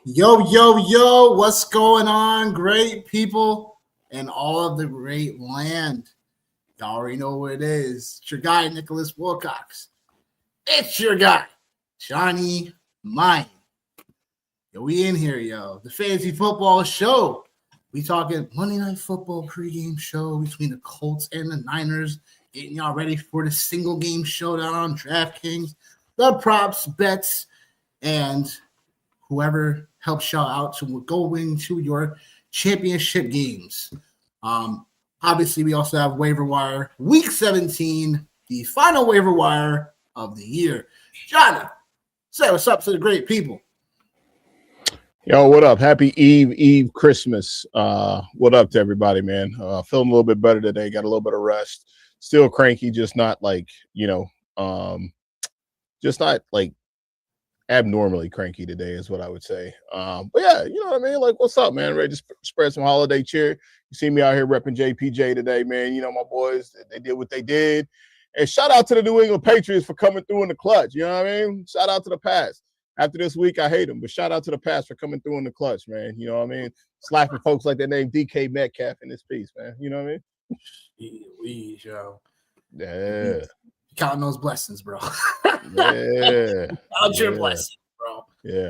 Yo, yo, yo, what's going on, great people and all of the great land? Y'all already know what it is. It's your guy, Nicholas Wilcox. It's your guy, Johnny Mine. Yo, we in here, yo. The Fantasy Football Show. We talking Monday Night Football pregame show between the Colts and the Niners. Getting y'all ready for the single game showdown on DraftKings, the props, bets, and whoever helps y'all out to go into your championship games. Obviously, we also have waiver wire week 17, the final waiver wire of the year. Johnny, say what's up to the great people. Yo, what up? Happy Eve, Christmas. What up to everybody, man? Feeling a little bit better today. Got a little bit of rest. Still cranky, just not like, just not like abnormally cranky today is what I would say. But yeah, you know what I mean? Like, what's up, man? Ready to spread some holiday cheer. You see me out here repping JPJ today, man. You know, my boys, they did what they did. And shout out to the New England Patriots for coming through in the clutch. You know what I mean? Shout out to the Pats. After this week, I hate them, but shout out to the Pats for coming through in the clutch, man. You know what I mean? Slapping folks like that name DK Metcalf in this piece, man. You know what I mean? Please, yo. Yeah. Counting those blessings, bro. Yeah. Count your blessings, bro. Yeah.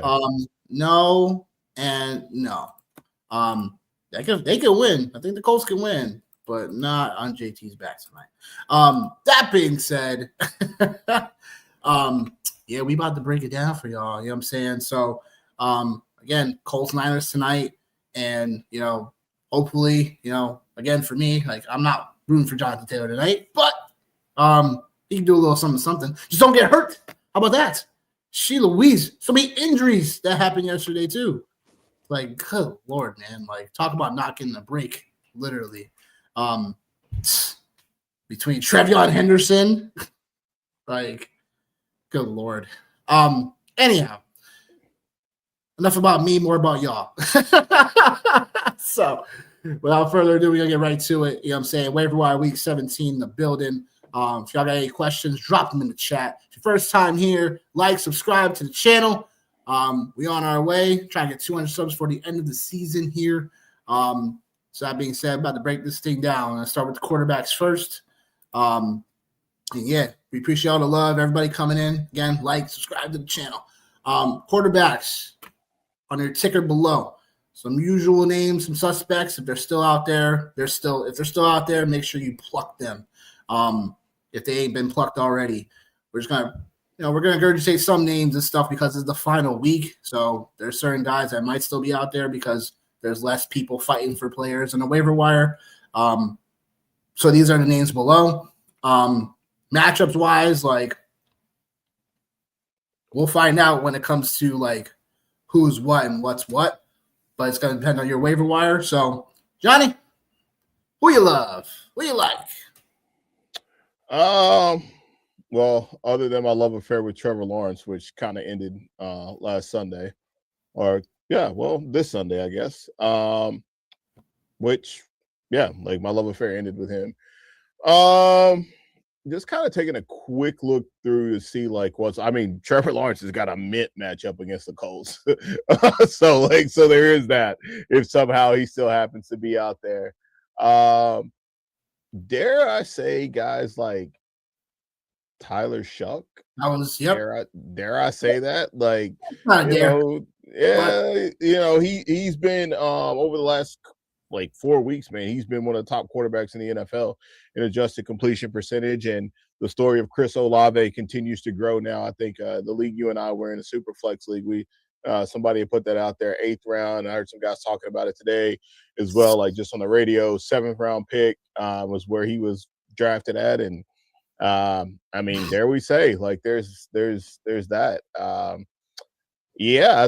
No and no. They can win. I think the Colts can win, but not on JT's back tonight. That being said, yeah, we about to break it down for y'all. You know what I'm saying? So, again, Colts Niners tonight, and hopefully, again for me, like I'm not rooting for Jonathan Taylor tonight, but he can do a little something. Just don't get hurt. How about that? Sheila Louise. So many injuries that happened yesterday too. Like, good Lord, man. Like, talk about not getting a break, literally. Between Trevion Henderson, like, good Lord. Anyhow, enough about me, more about y'all. So, without further ado, we're going to get right to it. You know what I'm saying? Waiver Wire Week 17 in the building. If y'all got any questions, drop them in the chat. If your first time here, like, subscribe to the channel. We on our way, trying to get 200 subs for the end of the season here. So that being said, about to break this thing down. I'll start with the quarterbacks first. And yeah, we appreciate all the love, everybody coming in. Again, like, subscribe to the channel. Quarterbacks on your ticker below. Some usual names, some suspects. If they're still out there, if they're still out there, make sure you pluck them. If they ain't been plucked already, we're just gonna regurgitate some names and stuff because it's the final week. So there's certain guys that might still be out there because there's less people fighting for players in the waiver wire. So these are the names below. Matchups wise, like we'll find out when it comes to like who's what and what's what, but it's gonna depend on your waiver wire. So Johnny, who you love? Who you like? Well, other than my love affair with Trevor Lawrence, which kind of ended last Sunday, or this Sunday, I guess. Which, yeah, like my love affair ended with him. Just kind of taking a quick look through to see like Trevor Lawrence has got a mint matchup against the Colts. So there is that if somehow he still happens to be out there. Dare I say guys like Tyler Shuck? Dare I say that? Like, he's been over the last like 4 weeks, man. He's been one of the top quarterbacks in the NFL in adjusted completion percentage, and the story of Chris Olave continues to grow now. I think the league you and I were in, a super flex league, we somebody had put that out there, 8th round. I heard some guys talking about it today as well, like just on the radio. 7th round pick was where he was drafted at, and dare we say, like there's that. I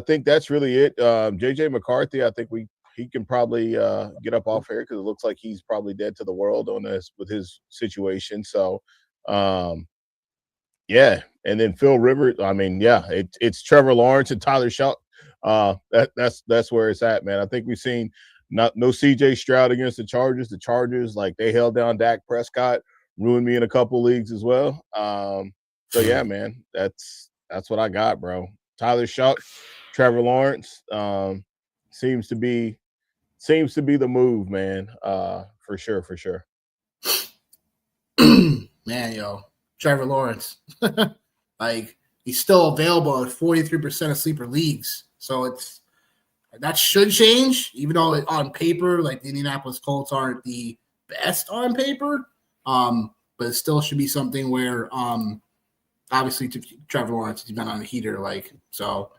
think that's really it. JJ McCarthy, I think he can probably get up off here because it looks like he's probably dead to the world on this with his situation. So and then Phil Rivers. It's Trevor Lawrence and Tyler Shuck. That's where it's at, man. I think we've seen no CJ Stroud against the Chargers. The Chargers, like, they held down Dak Prescott, ruined me in a couple leagues as well. So yeah, man, that's what I got, bro. Tyler Shuck, Trevor Lawrence seems to be the move, man. For sure. Man, yo, Trevor Lawrence. Like, he's still available in 43% of sleeper leagues. So that should change, even though on paper, like the Indianapolis Colts aren't the best on paper. But it still should be something where obviously Trevor Lawrence has been on a heater, like, so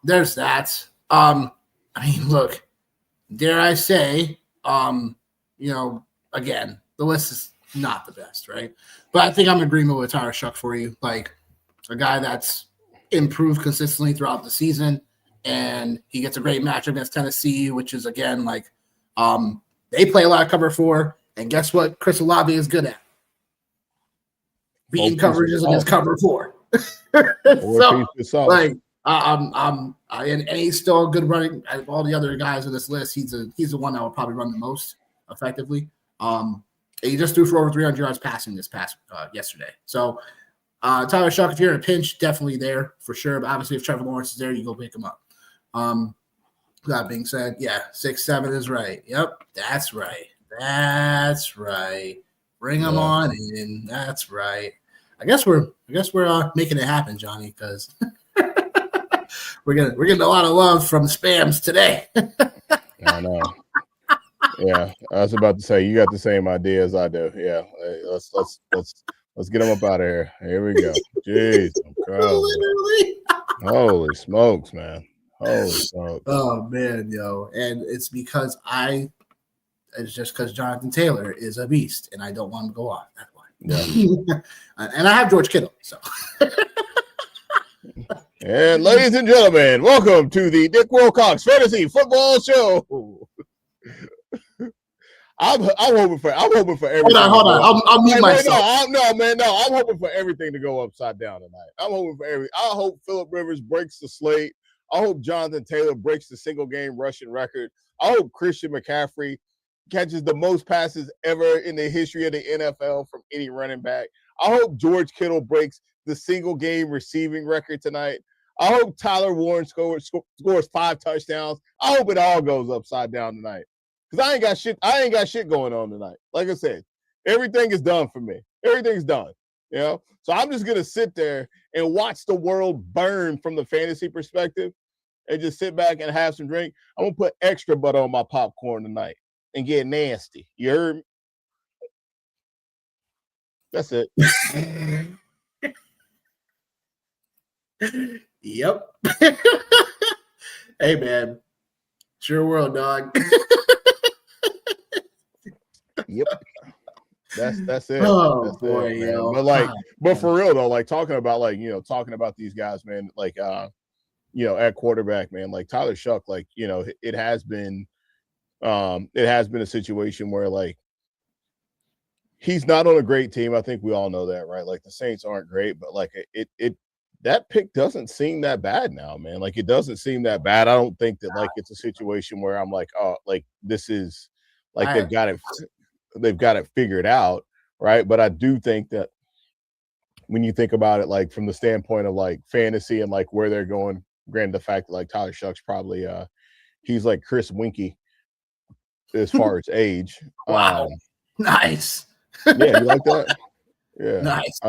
there's that. I mean, look, dare I say, again, the list is not the best, right? But I think I'm in agreement with Tyler Shuck for you. Like, a guy that's improved consistently throughout the season, and he gets a great matchup against Tennessee, which is, again, like, they play a lot of cover 4, and guess what Chris Olave is good at? Beating coverages against cover 4. So, like, and he's still a good running. All the other guys on this list, he's the one that will probably run the most effectively. He just threw for over 300 yards passing this past yesterday. So, Tyler Shuck, if you're in a pinch, definitely there for sure. But obviously, if Trevor Lawrence is there, you go pick him up. That being said, yeah, 6-7 is right. Yep, that's right. Bring him on in. That's right. I guess we're making it happen, Johnny, because we're getting a lot of love from spams today. I know. Yeah, I was about to say you got the same idea as I do. Yeah, let's get them up out of here. Here we go. Jeez, Literally. Holy smokes, man! Holy smokes! Oh man, yo, and it's just because Jonathan Taylor is a beast, and I don't want him to go off that way. Yeah. And I have George Kittle, so. And ladies and gentlemen, welcome to the Dick Wilcox Fantasy Football Show. I'm hoping for everything. Hold on. I'll mute myself. No. I'm hoping for everything to go upside down tonight. I'm hoping for I hope Phillip Rivers breaks the slate. I hope Jonathan Taylor breaks the single game rushing record. I hope Christian McCaffrey catches the most passes ever in the history of the NFL from any running back. I hope George Kittle breaks the single game receiving record tonight. I hope Tyler Warren scores 5 touchdowns. I hope it all goes upside down tonight. Because I ain't got shit going on tonight. Like I said, everything is done for me. Everything's done. You know? So I'm just gonna sit there and watch the world burn from the fantasy perspective and just sit back and have some drink. I'm gonna put extra butter on my popcorn tonight and get nasty. You heard me? That's it. Yep. Hey man, it's your world, dog. Yep. That's it. Oh that's boy, it, man. Yo. But for real though, like talking about these guys, man, like at quarterback, man, like Tyler Shuck, like, it has been a situation where like he's not on a great team. I think we all know that, right? Like the Saints aren't great, but like it that pick doesn't seem that bad now, man. Like it doesn't seem that bad. I don't think that like it's a situation where I'm like, oh, like this is like they've got it figured out, right? But I do think that when you think about it, like from the standpoint of like fantasy and like where they're going, granted the fact that like Tyler Shuck's probably he's like Chris Winkie as far as age. Wow. Nice. Yeah, you like that? Yeah. Nice.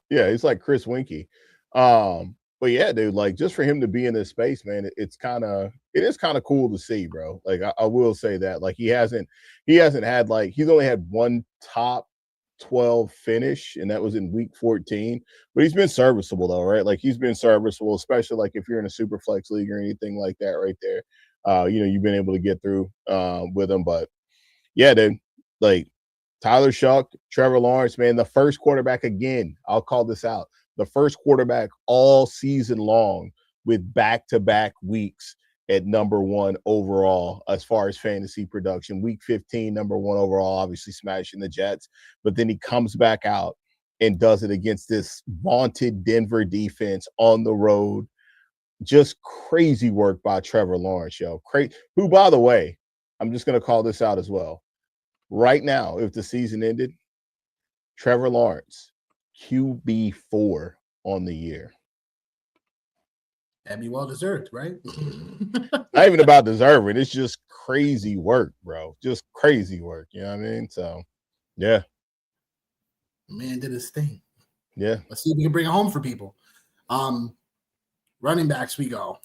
Yeah, he's like Chris Winkie. But yeah, dude, like just for him to be in this space, man, it is kind of cool to see, bro. Like I will say that. Like he hasn't had like he's only had one top 12 finish, and that was in week 14. But he's been serviceable though, right? Like he's been serviceable, especially like if you're in a super flex league or anything like that right there. You've been able to get through with him. But yeah, dude, like Tyler Shuck, Trevor Lawrence, man, the first quarterback again. I'll call this out. The first quarterback all season long with back-to-back weeks at number 1 overall as far as fantasy production. Week 15, number 1 overall, obviously smashing the Jets. But then he comes back out and does it against this vaunted Denver defense on the road. Just crazy work by Trevor Lawrence, yo. Who, by the way, I'm just going to call this out as well. Right now, if the season ended, Trevor Lawrence, QB4 on the year. That'd be well deserved, right? Not even about deserving. It's just crazy work, bro. Just crazy work. You know what I mean? So, yeah. Man did his thing. Yeah. Let's see if we can bring it home for people. Running backs, we go.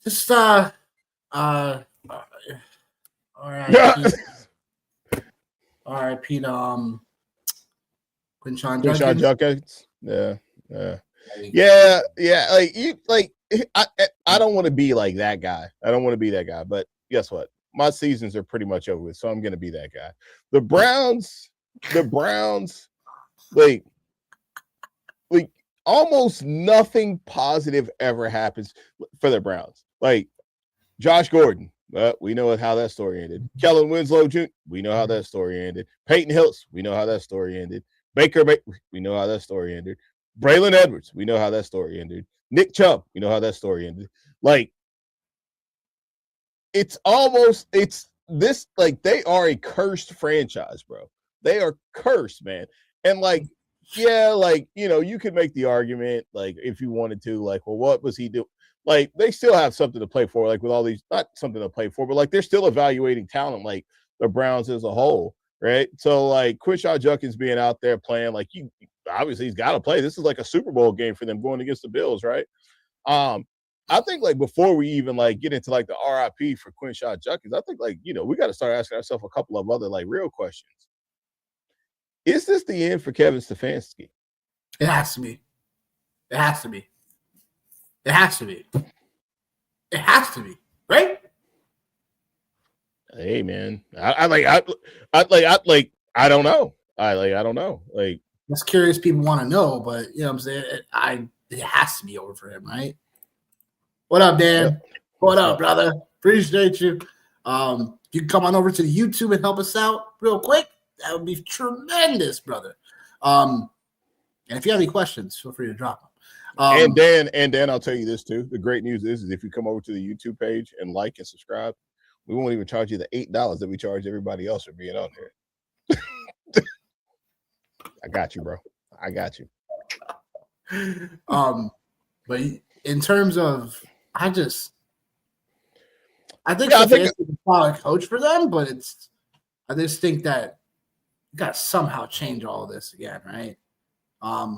Just all right. R.I.P. to Quinshon Judkins. Yeah. Like I don't want to be like that guy. I don't want to be that guy. But guess what? My seasons are pretty much over with, so I'm gonna be that guy. The Browns, like almost nothing positive ever happens for the Browns. Like Josh Gordon, we know how that story ended. Kellen Winslow Jr., we know how that story ended. Peyton Hillis, we know how that story ended. Baker, we know how that story ended. Braylon Edwards, we know how that story ended. Nick Chubb, we know how that story ended. Like, it's this, like, they are a cursed franchise, bro. They are cursed, man. And, like, yeah, like, you know, you could make the argument, like, if you wanted to, like, well, what was he doing? Like, they still have something to play for, like, with all these, not something to play for, but, like, they're still evaluating talent, like, the Browns as a whole, right? So, like, Quinshon Judkins being out there playing, like, obviously he's got to play. This is like a Super Bowl game for them going against the Bills, right? I think, like, before we even, like, get into, like, the RIP for Quinshon Judkins, I think, like, you know, we got to start asking ourselves a couple of other, like, real questions. Is this the end for Kevin Stefanski? It has to be. It has to be. It has to be. It has to be, right? Hey, man, I don't know. I don't know. Like, that's curious. People want to know, but you know what I'm saying? It has to be over for him, right? What up, Dan? What up, brother? Appreciate you. You can come on over to the YouTube and help us out real quick. That would be tremendous, brother. And if you have any questions, feel free to drop them. And Dan, I'll tell you this too. The great news is if you come over to the YouTube page and like and subscribe, we won't even charge you the $8 that we charge everybody else for being on here. I got you, bro. I got you. But in terms of, I think Stefanski's a solid coach for them, but I just think that you got to somehow change all of this again, right? My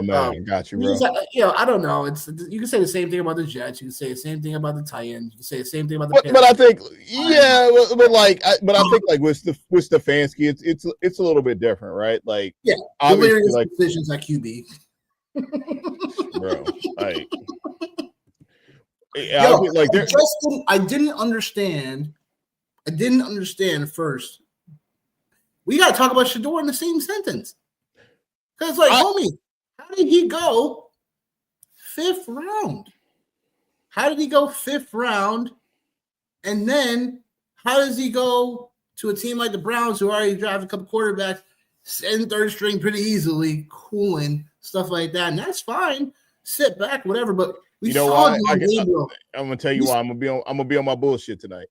man, got you, bro. You know, I don't know. You can say the same thing about the Jets. You can say the same thing about the Titans. You can say the same thing about the. But I think, yeah, but I think, like, with Stefanski, it's a little bit different, right? Like, yeah, obviously, like, decisions at QB. Bro, like, I didn't understand. I didn't understand first. We got to talk about Shador in the same sentence. Because, like, homie, how did he go 5th round? How did he go 5th round? And then how does he go to a team like the Browns, who already drafted a couple quarterbacks, and 3rd string pretty easily, cooling, stuff like that? And that's fine. Sit back, whatever. But you know why? I'm going to tell you why. I'm going to be on my bullshit tonight.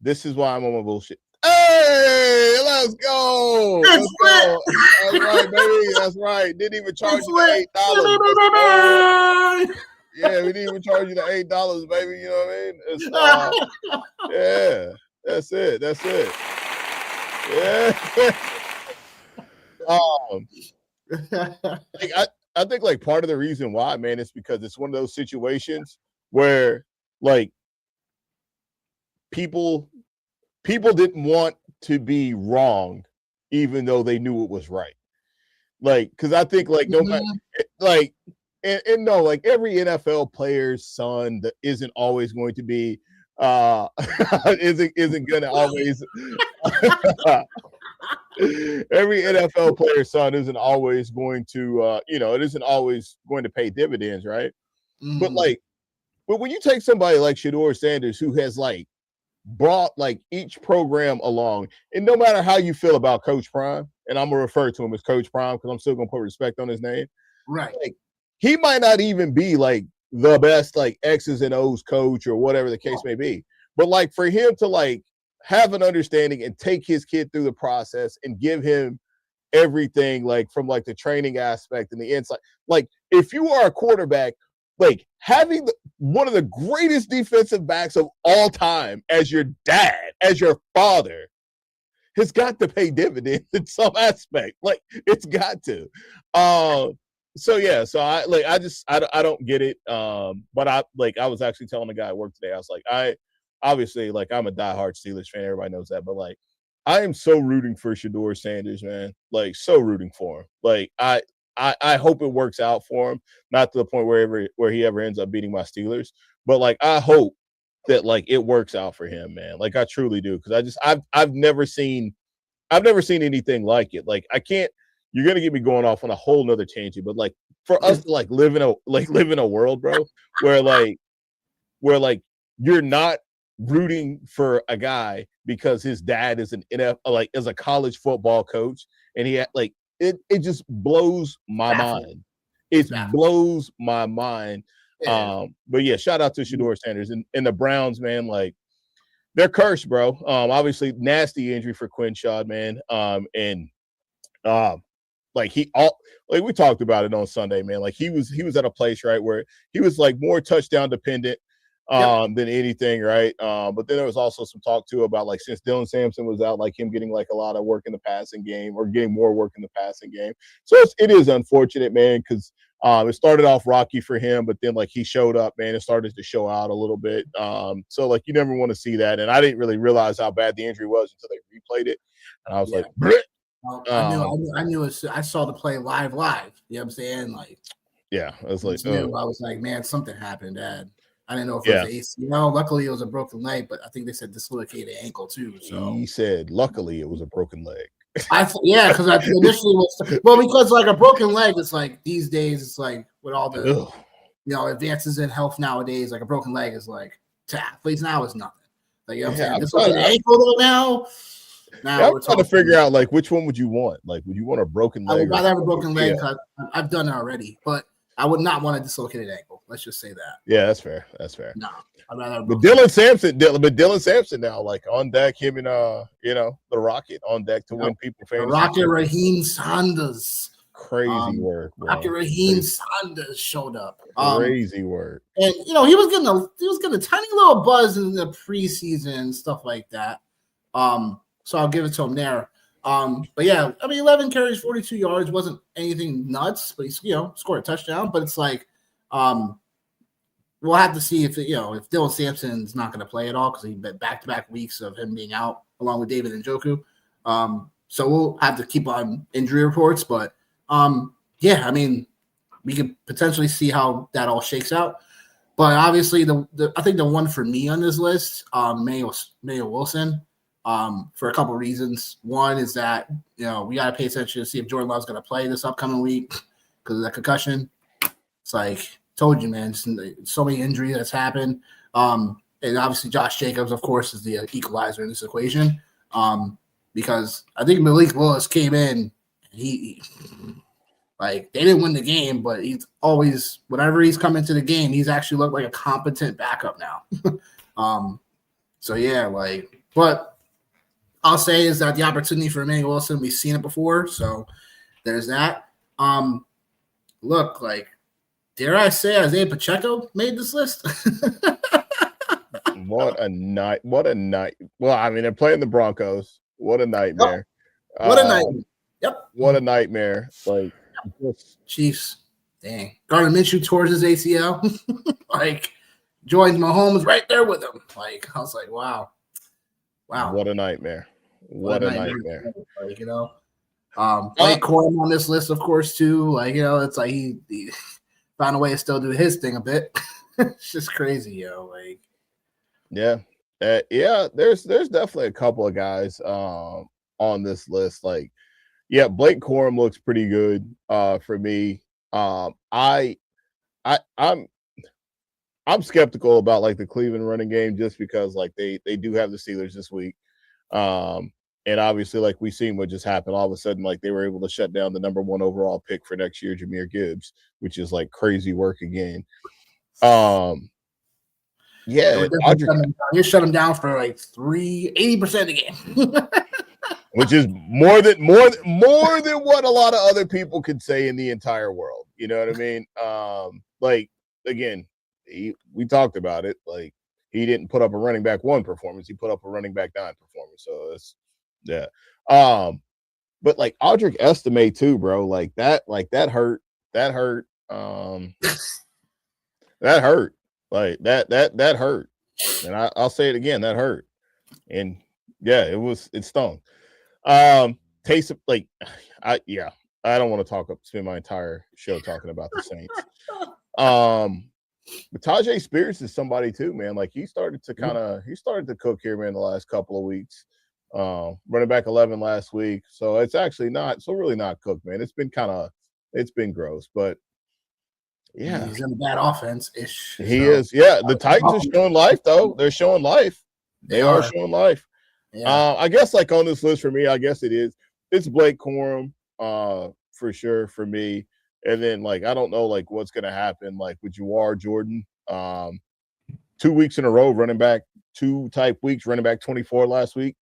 This is why I'm on my bullshit. Hey, let's go. Let's go. That's right, baby. That's right. Didn't even charge you the $8. Yeah, we didn't even charge you the $8, baby. You know what I mean? Yeah, that's it. That's it. Yeah. I think, like, part of the reason why, man, is because it's one of those situations where, like, people didn't want to be wrong, even though they knew it was right. Like, because I think, like, no matter, like, and no, like, every NFL player's son that isn't always going to be, isn't going to always. Every NFL player's son isn't always going to, it isn't always going to pay dividends, right? But when you take somebody like Shador Sanders, who has, like, brought, like, each program along, and no matter how you feel about Coach Prime, and I'm gonna refer to him as Coach Prime because I'm still gonna put respect on his name, right? Like, he might not even be, like, the best, like, X's and O's coach or whatever the case may be, but, like, for him to, like, have an understanding and take his kid through the process and give him everything, like from like the training aspect and the insight. Like if you are a quarterback, like having one of the greatest defensive backs of all time as your dad, as your father, has got to pay dividends in some aspect. Like it's got to. So yeah, so I don't get it. But I was actually telling the guy at work today, I was like, obviously like I'm a diehard Steelers fan, everybody knows that, but like I am so rooting for Shedeur Sanders, man. Like so rooting for him. Like I hope it works out for him, not to the point where he ever ends up beating my Steelers, but like I hope that like it works out for him, man. Like I truly do, because I've never seen anything like it. Like I can't. You're gonna get me going off on a whole nother tangent, but like for us to like live in a world, bro, where you're not rooting for a guy because his dad is is a college football coach, and he like it just blows my mind. It blows my mind. Yeah. But yeah, shout out to Shedeur Sanders and the Browns, man. Like they're cursed, bro. Obviously nasty injury for Quinshaw, man. Like we talked about it on Sunday, man. Like he was at a place, right, where he was like more touchdown dependent than anything, right? But then there was also some talk too about like since Dylan Sampson was out, like him getting like a lot of work in the passing game or getting more work in the passing game. So it is unfortunate, man, because it started off rocky for him, but then like he showed up, man, and started to show out a little bit. So like you never want to see that, and I didn't really realize how bad the injury was until they replayed it, and I was like, Bleh. I knew it. I saw the play live. You know what I'm saying? Like, yeah, I was like, I was like, man, something happened, Dad. I didn't know if it was ACL. Luckily, it was a broken leg, but I think they said dislocated ankle too. So he said, luckily, it was a broken leg. Because initially because like a broken leg, it's like these days, it's like with all the advances in health nowadays, like a broken leg is like to athletes now is nothing. Like you know what I'm saying? Dislocated ankle now. Now I'm trying to figure out like which one would you want? Like, would you want a broken leg? I would rather have a broken leg because I've done it already, but I would not want a dislocated ankle. Let's just say that. Yeah, that's fair. No, I'd rather have Dylan Sampson now, like on deck, him and the Rocket on deck to win people fantasy. Rocket Raheem Sanders. Crazy work. Rocket Raheem Sanders showed up. Crazy work. And he was getting a tiny little buzz in the preseason and stuff like that. So I'll give it to him there. But yeah, I mean, 11 carries, 42 yards wasn't anything nuts, but he scored a touchdown. But it's like, we'll have to see if Dylan Sampson's not going to play at all because he bet back-to-back weeks of him being out along with David Njoku. So we'll have to keep on injury reports. But yeah, I mean, we could potentially see how that all shakes out. But obviously, I think the one for me on this list, Mayo Wilson. For a couple of reasons. One is that, we got to pay attention to see if Jordan Love's going to play this upcoming week because of that concussion. It's like, told you, man, so many injuries that's happened. And obviously Josh Jacobs, of course, is the equalizer in this equation. Because I think Malik Willis came in, he they didn't win the game, but he's always, whenever he's come into the game, he's actually looked like a competent backup now. So yeah, but I'll say is that the opportunity for Emmanuel Wilson, we've seen it before, so there's that. Look, dare I say Isaiah Pacheco made this list? What a night. Well, I mean, they're playing the Broncos. What a nightmare. What a nightmare. Yep. What a nightmare. Chiefs. Dang. Gardner Minshew towards his ACL. Joins Mahomes right there with him. I was like, wow. What a nightmare. What a nightmare. Blake Corum on this list, of course, too. It's like he found a way to still do his thing a bit. It's just crazy, Yeah. There's definitely a couple of guys on this list. Blake Corum looks pretty good for me. I'm skeptical about the Cleveland running game just because they do have the Steelers this week. And obviously we've seen what just happened. All of a sudden, they were able to shut down the number 1 overall pick for next year, Jahmyr Gibbs, which is crazy work again. You shut him down for 80% of the game. which is more than what a lot of other people could say in the entire world. You know what I mean? Like again, we talked about it. Like he didn't put up a running back 1 performance; he put up a running back 9 performance. So it's but like Audric Estime too, bro. Like that hurt. That hurt. That hurt. Like that hurt. And I'll say it again. That hurt. And yeah, it stung. Taste of like, I don't want to spend my entire show talking about the Saints. But Tajay Spears is somebody too, man. Like he started to cook here, man, the last couple of weeks. Running back 11 last week. So it's actually really not cooked, man. It's been gross, but yeah. He's in a bad offense ish. He is. Yeah. The Titans are showing life though. They're showing life. They are showing life. Yeah. I guess like on this list for me, I guess it's Blake Corum, for sure for me. And then like, I don't know like what's going to happen like with Jawar Jordan, 2 weeks in a row, running back 2 type weeks, running back 24 last week,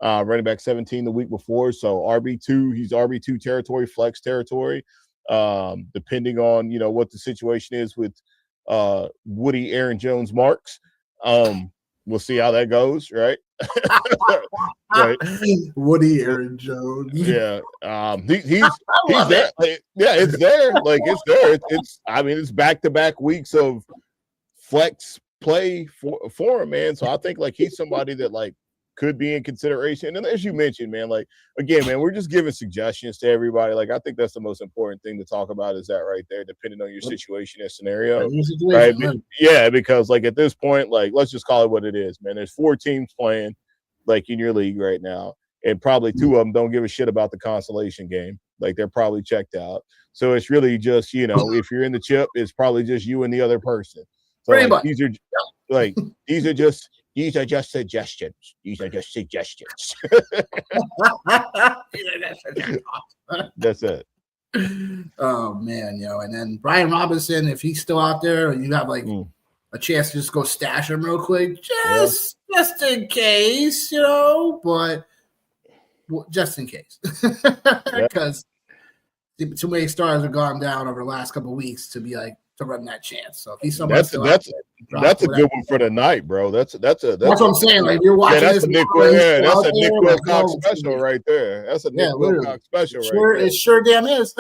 running back 17 the week before. So RB2, he's RB2 territory, flex territory, depending on, you know, what the situation is with Woody Aaron Jones marks. We'll see how that goes, right? Right. Woody Aaron Jones. Yeah. He's there. Like, yeah, it's there. Like it's there. It's back-to-back weeks of flex play for him, man. So I think like he's somebody that like could be in consideration. And as you mentioned, man, like again, man, we're just giving suggestions to everybody. Like I think that's the most important thing to talk about is that right there, depending on your situation and scenario. Right? Yeah, because like at this point, like let's just call it what it is, man. There's 4 teams playing like in your league right now, and probably 2 of them don't give a shit about the consolation game. Like they're probably checked out. So it's really just, you know, if you're in the chip, it's probably just you and the other person. So like, these are just suggestions. These are just suggestions. That's it. Oh man, and then Brian Robinson, if he's still out there, you have like a chance to just go stash him real quick, just in case, but just in case, because too many stars have gone down over the last couple of weeks to be like to run that chance. So if he's somebody that's a good one for the night, bro. That's what I'm saying. Like you're watching that's a Nick Wilcox special right there. That's a Nick Wilcox special right there. It sure damn is.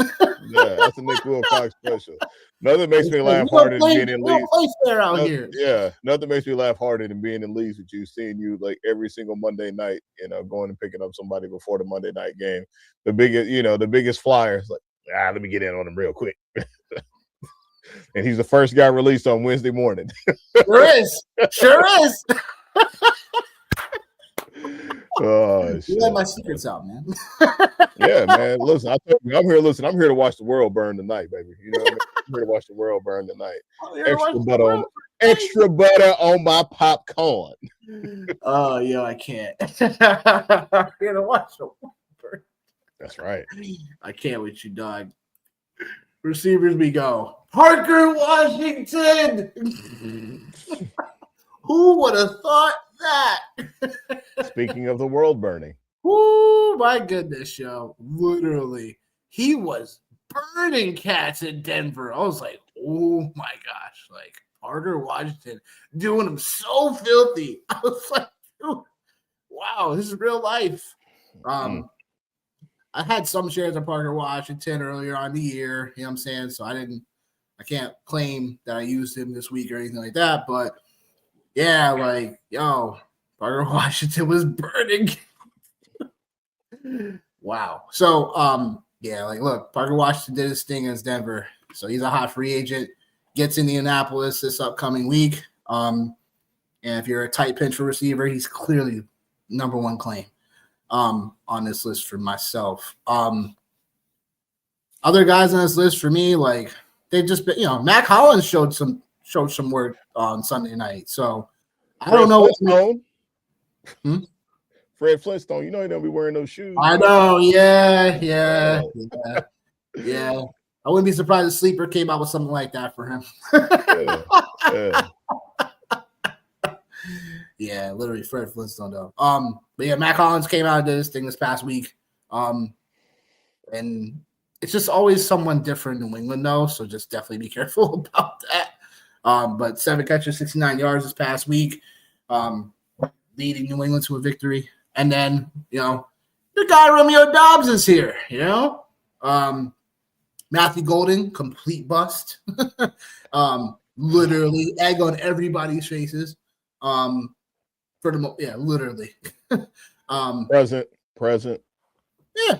Yeah, that's a Nick Wilcox special. Nothing makes me laugh harder than being in leagues. Yeah, nothing makes me laugh harder than being in leagues with you, seeing you like every single Monday night, going and picking up somebody before the Monday night game. The biggest flyers, like, let me get in on them real quick. And he's the first guy released on Wednesday morning. Sure is. Oh, you let my secrets out, man. Yeah, man. Listen, I'm here to watch the world burn tonight, baby. You know what I mean? I'm here to watch the world burn tonight. Extra butter on my popcorn. Oh, yeah, I can't. I'm here to watch the world burn. That's right. I can't with you, dog. Receivers we go. Parker Washington. Who would have thought that? Speaking of the world burning. Oh, my goodness, yo. Literally. He was burning cats in Denver. I was like, oh, my gosh. Like, Parker Washington doing him so filthy. I was like, dude, wow, this is real life. I had some shares of Parker Washington earlier on the year, you know what I'm saying? So I can't claim that I used him this week or anything like that, but yeah, like, Parker Washington was burning. Wow. So, look, Parker Washington did his thing against Denver. So he's a hot free agent, gets Indianapolis this upcoming week. And if you're a tight pinch for receiver, he's clearly number 1 claim. On this list for myself. Other guys on this list for me, like they've just been, Mac Hollins showed some work on Sunday night. So I don't know Fred Flintstone, he don't be wearing those shoes. I know, yeah. I wouldn't be surprised if Sleeper came out with something like that for him. Yeah, literally Fred Flintstone though. But yeah, Matt Collins came out and did his thing this past week. And it's just always someone different in New England though, so just definitely be careful about that. But 7 catches, 69 yards this past week, leading New England to a victory. And then, the guy Romeo Dobbs is here, Matthew Golden, complete bust. Literally egg on everybody's faces. Literally. Present. Yeah.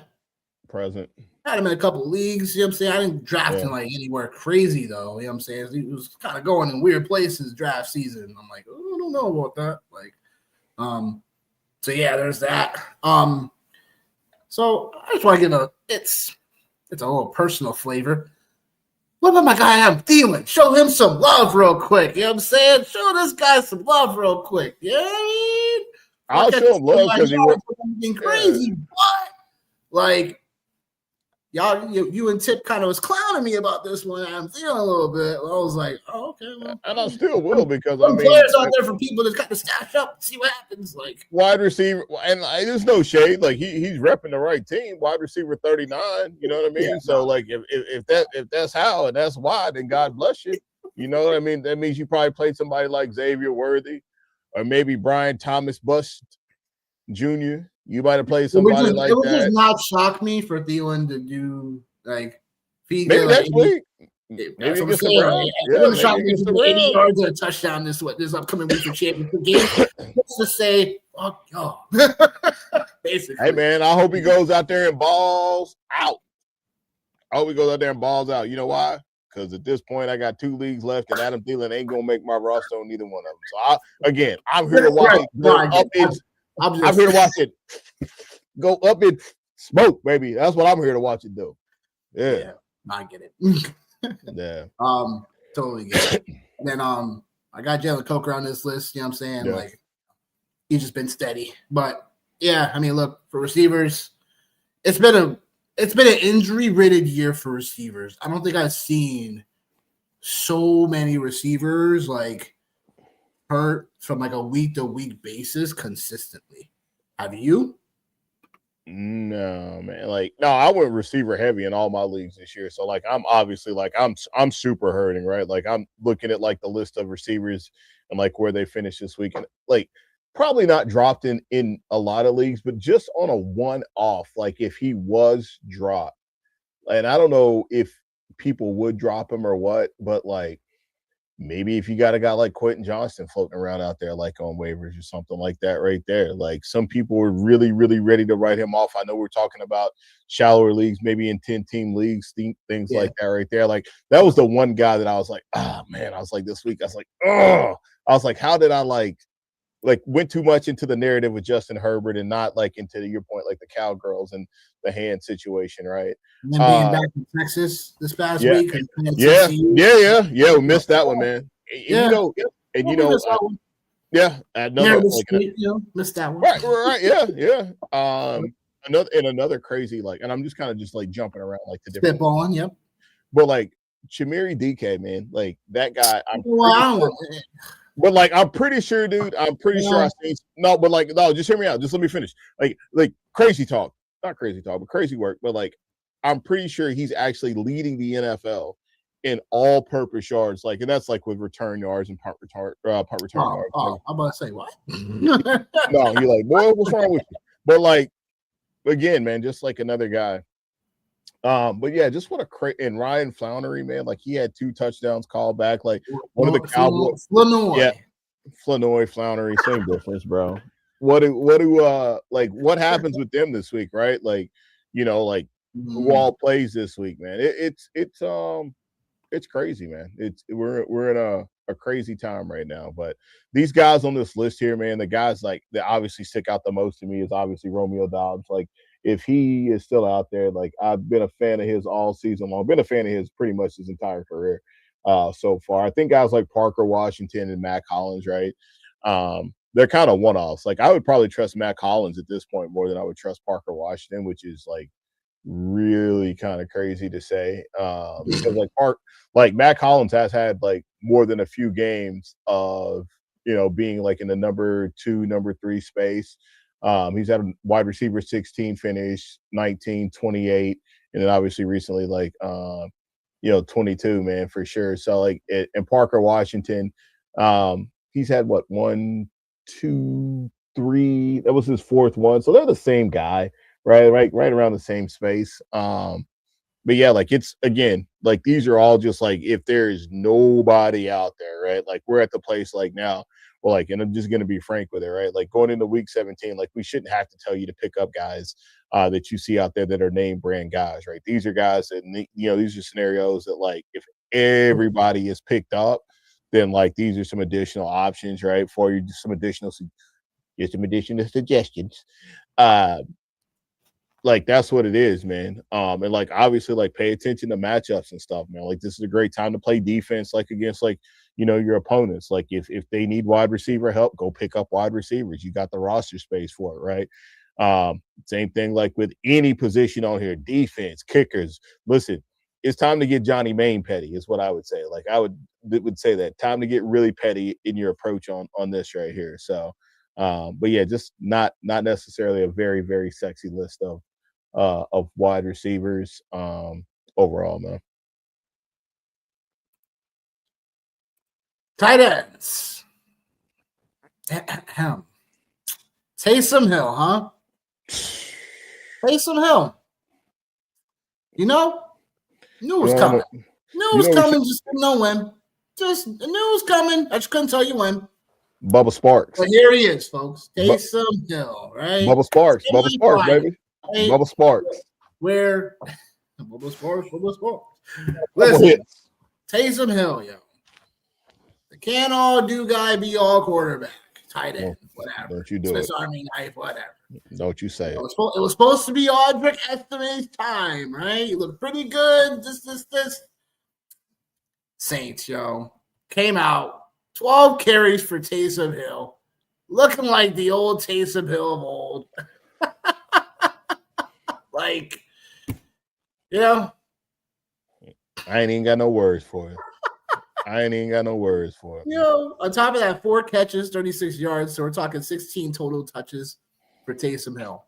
Present. Had him in a couple of leagues, I didn't draft him like anywhere crazy though. He was kind of going in weird places draft season. I'm like, oh, I don't know about that. So yeah, there's that. So I just want to get it's a little personal flavor. What about my guy Adam Thielen? Show him some love real quick. You know what I'm saying? Show this guy some love real quick. You know what I mean? I'll show him love because he was crazy, but y'all, you and Tip kind of was clowning me about this one. I'm feeling a little bit. I was like, oh, okay. Well, and I still will because players out there for people to kind of stash up and see what happens. Like wide receiver, and there's no shade. Like he's repping the right team. Wide receiver 39. You know what I mean? Yeah, so like if that's how and that's why, then God bless you. You know what I mean? That means you probably played somebody like Xavier Worthy, or maybe Brian Thomas Bust Jr. You might have played somebody like that. It would just not shock me for Thielen to do maybe next week. Maybe against the Rams. It wouldn't shock me to do 80 yards and a touchdown this upcoming week for championship game. Just to say, fuck y'all. Basically. Hey man, I hope he goes out there and balls out. I hope he goes out there and balls out. You know why? Because at this point, I got 2 leagues left, and Adam Thielen ain't gonna make my roster on neither one of them. So I'm here to watch it. I'm here to watch it go up in smoke, baby. That's what I'm here to watch it do. Yeah, I get it. Yeah. Totally get it. And then I got Jalen Coker on this list. You know what I'm saying? Yeah. He's just been steady. But yeah, I mean, look, for receivers, it's been an injury-riddled year for receivers. I don't think I've seen so many receivers hurt from a week-to-week basis consistently. Have you? No, man. No, I went receiver heavy in all my leagues this year. So I'm obviously I'm super hurting, right? I'm looking at the list of receivers and where they finished this week. And probably not dropped in a lot of leagues, but just on a one-off, if he was dropped. And I don't know if people would drop him or what, but maybe if you got a guy like Quentin Johnston floating around out there, on waivers or something like that right there. Some people were really, really ready to write him off. I know we're talking about shallower leagues, maybe in 10-team leagues, things like that right there. That was the one guy that I was like, oh, man. I was this week, I was like, oh. I was like, how did I went too much into the narrative with Justin Herbert and not into your point, the Cowgirls and the hand situation, right? And then being back in Texas this past week. Yeah. We missed that one, man. Another missed that one. Right. Yeah. Another crazy, and I'm just kind of just jumping around to different spitballing, yep. But Chimere DK, man, that guy. I'm pretty sure, dude. I'm pretty sure I seen no. Just hear me out. Just let me finish. Crazy talk, not crazy talk, but crazy work. But I'm pretty sure he's actually leading the NFL in all-purpose yards. And that's with return yards and punt return yards. I'm about to say what? No, you're boy, what's wrong with you? But again, man, just another guy. But yeah, just what and Ryan Flannery, man, he had 2 touchdowns called back. One of the Cowboys. Flanoy, Flannery, same difference, bro. What happens with them this week, right? Who all plays this week, man? It's crazy, man. We're in a crazy time right now. But these guys on this list here, man, the guys that obviously stick out the most to me is obviously Romeo Dobbs. If he is still out there, I've been a fan of his all season long. Been a fan of his pretty much his entire career so far. I think guys like Parker Washington and Matt Collins, right? They're kind of one-offs. I would probably trust Matt Collins at this point more than I would trust Parker Washington, which is really kind of crazy to say. Because Matt Collins has had more than a few games of being like in the number 2, number 3 space. He's had a wide receiver 16 finish, 19, 28, and then obviously recently 22, man, for sure. So and Parker Washington, he's had what, 1, 2, 3. That was his 4th one. So they're the same guy, right around the same space. But yeah, it's again, these are all just if there's nobody out there, right? We're at the place now. Well, and I'm just gonna be frank with it, right? Going into week 17, we shouldn't have to tell you to pick up guys that you see out there that are name brand guys, right? These are guys that these are scenarios that if everybody is picked up, then these are some additional options, right? For you, some additional suggestions. That's what it is, man. And obviously pay attention to matchups and stuff, man. This is a great time to play defense against your opponents. If they need wide receiver help, go pick up wide receivers. You got the roster space for it, right? Same thing with any position on here, defense, kickers. Listen, it's time to get Johnny Main petty is what I would say. I would say that time to get really petty in your approach on this right here. So but yeah, just not necessarily a very, very sexy list of wide receivers overall, man. Tight ends. Taysom Hill, huh? Taysom Hill. Knew it was coming. Knew it was coming, just didn't know when. Just knew it was coming. I just couldn't tell you when. Bubba Sparks. But here he is, folks. Taysom Hill, right? Bubba Sparks, baby. Right? Bubba Sparks. Where Bubba Sparks. Listen, Taysom Hill, yo. The can't all do guy be all quarterback, tight end, whatever. Don't you do Swiss it. Army knife, whatever. Don't you say it. It was supposed to be Audric Esteme's time, right? He looked pretty good. This. Saints, yo. Came out. 12 carries for Taysom Hill. Looking like the old Taysom Hill of old. I ain't even got no words for it. On top of that, 4 catches, 36 yards. So we're talking 16 total touches for Taysom Hill.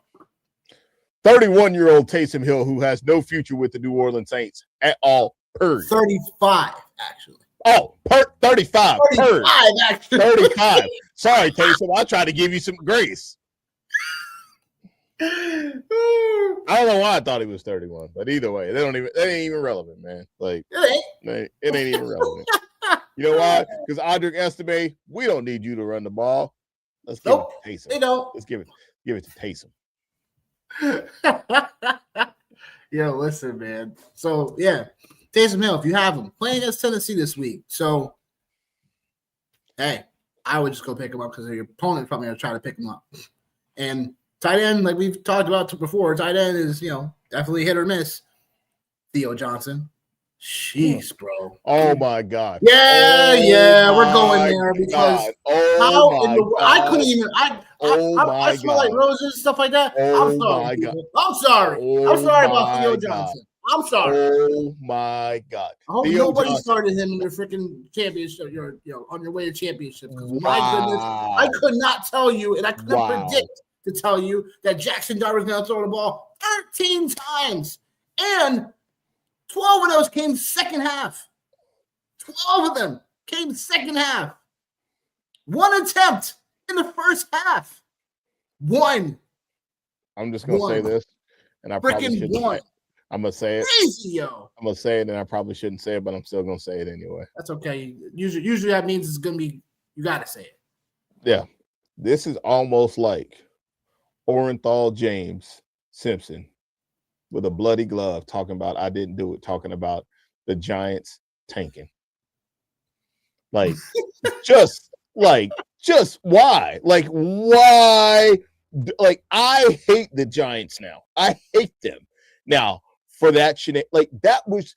31-year-old Taysom Hill, who has no future with the New Orleans Saints at all. 35, actually. Oh, 35. 35, actually. 35. Sorry, Taysom. I tried to give you some grace. I don't know why I thought he was 31, but either way, that ain't even relevant, man. It ain't even relevant. You know why? Because Audric Estime, we don't need you to run the ball. Let's give it to Taysom. They don't. Let's give it to Taysom. Yo, listen, man. So yeah, Taysom Hill, if you have him playing against Tennessee this week, so hey, I would just go pick him up because your opponent's probably gonna try to pick him up. And tight end, like we've talked about before, tight end is definitely hit or miss. Theo Johnson. Jeez, bro. Oh my God. Yeah, we're going there because I couldn't even. I smell like roses and stuff like that. I'm sorry. I'm sorry about Theo Johnson. I'm sorry. Oh my God. I hope nobody started him in your freaking championship. On your way to championship. Because my goodness, I could not tell you, and I couldn't predict to tell you that Jackson Dart was going to throw the ball 13 times, and 12 of those came second half. 12 of them came second half. 1 attempt in the first half. 1. I'm just going to say this, and I probably shouldn't. I'm going to say it. Crazy, yo. I'm going to say it, and I probably shouldn't say it, but I'm still going to say it anyway. That's okay. Usually that means it's going to be, you got to say it. Yeah. This is almost like Orenthal James Simpson with a bloody glove talking about I didn't do it, talking about the Giants tanking. Just why? Why? I hate the Giants now. I hate them. Now, for that that was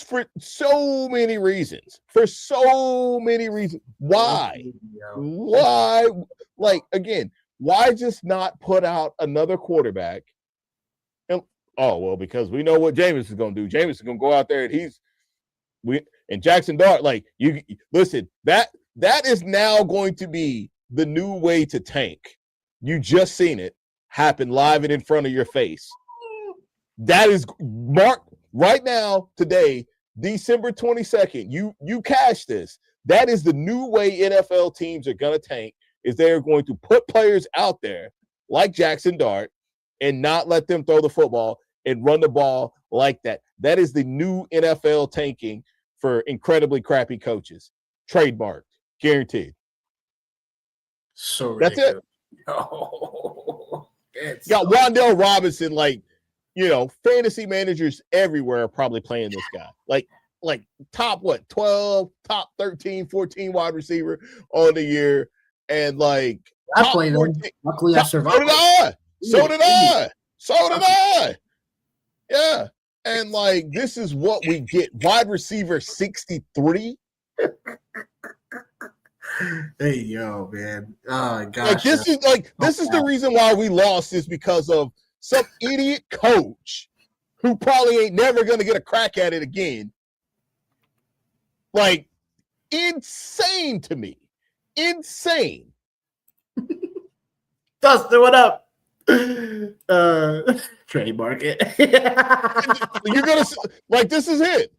for so many reasons. Why? Why? Again, why just not put out another quarterback? Because we know what Jameis is going to do. Jameis is going to go out there and and Jackson Dart, you listen, that that is now going to be the new way to tank. You just seen it happen live and in front of your face. That is marked right now, today, December 22nd. You cash this. That is the new way NFL teams are going to tank, is they're going to put players out there like Jackson Dart and not let them throw the football and run the ball like that. That is the new NFL tanking for incredibly crappy coaches. Trademarked, guaranteed. So that's ridiculous. it. Oh, got Wan'Dale Robinson, like, fantasy managers everywhere are probably playing this guy. Like top 12, top 13, 14 wide receiver on the year. And like I played him. Luckily I survived. So did I. Yeah. And like, this is what we get. Wide receiver 63. Hey, yo, man. Oh, gosh. This is the reason why we lost, is because of some idiot coach who probably ain't never going to get a crack at it again. Like, insane to me. Insane. Dustin, what up? Trademark it. You're gonna like, this is it.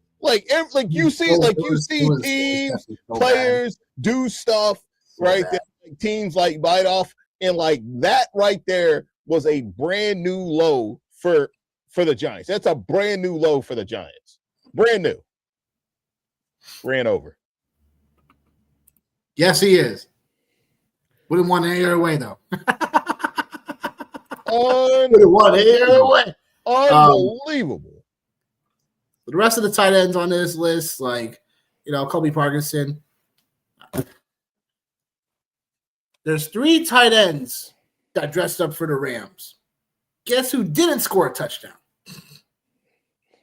You see teams, players do stuff right there. Like, teams like bite off, and like that right there was a brand new low for the Giants. That's a brand new low for the Giants. Brand new. Ran over. Yes, he is. Wouldn't want any other way, though. Wouldn't want any other way. Unbelievable. The rest of the tight ends on this list, like, Colby Parkinson. There's 3 tight ends that dressed up for the Rams. Guess who didn't score a touchdown?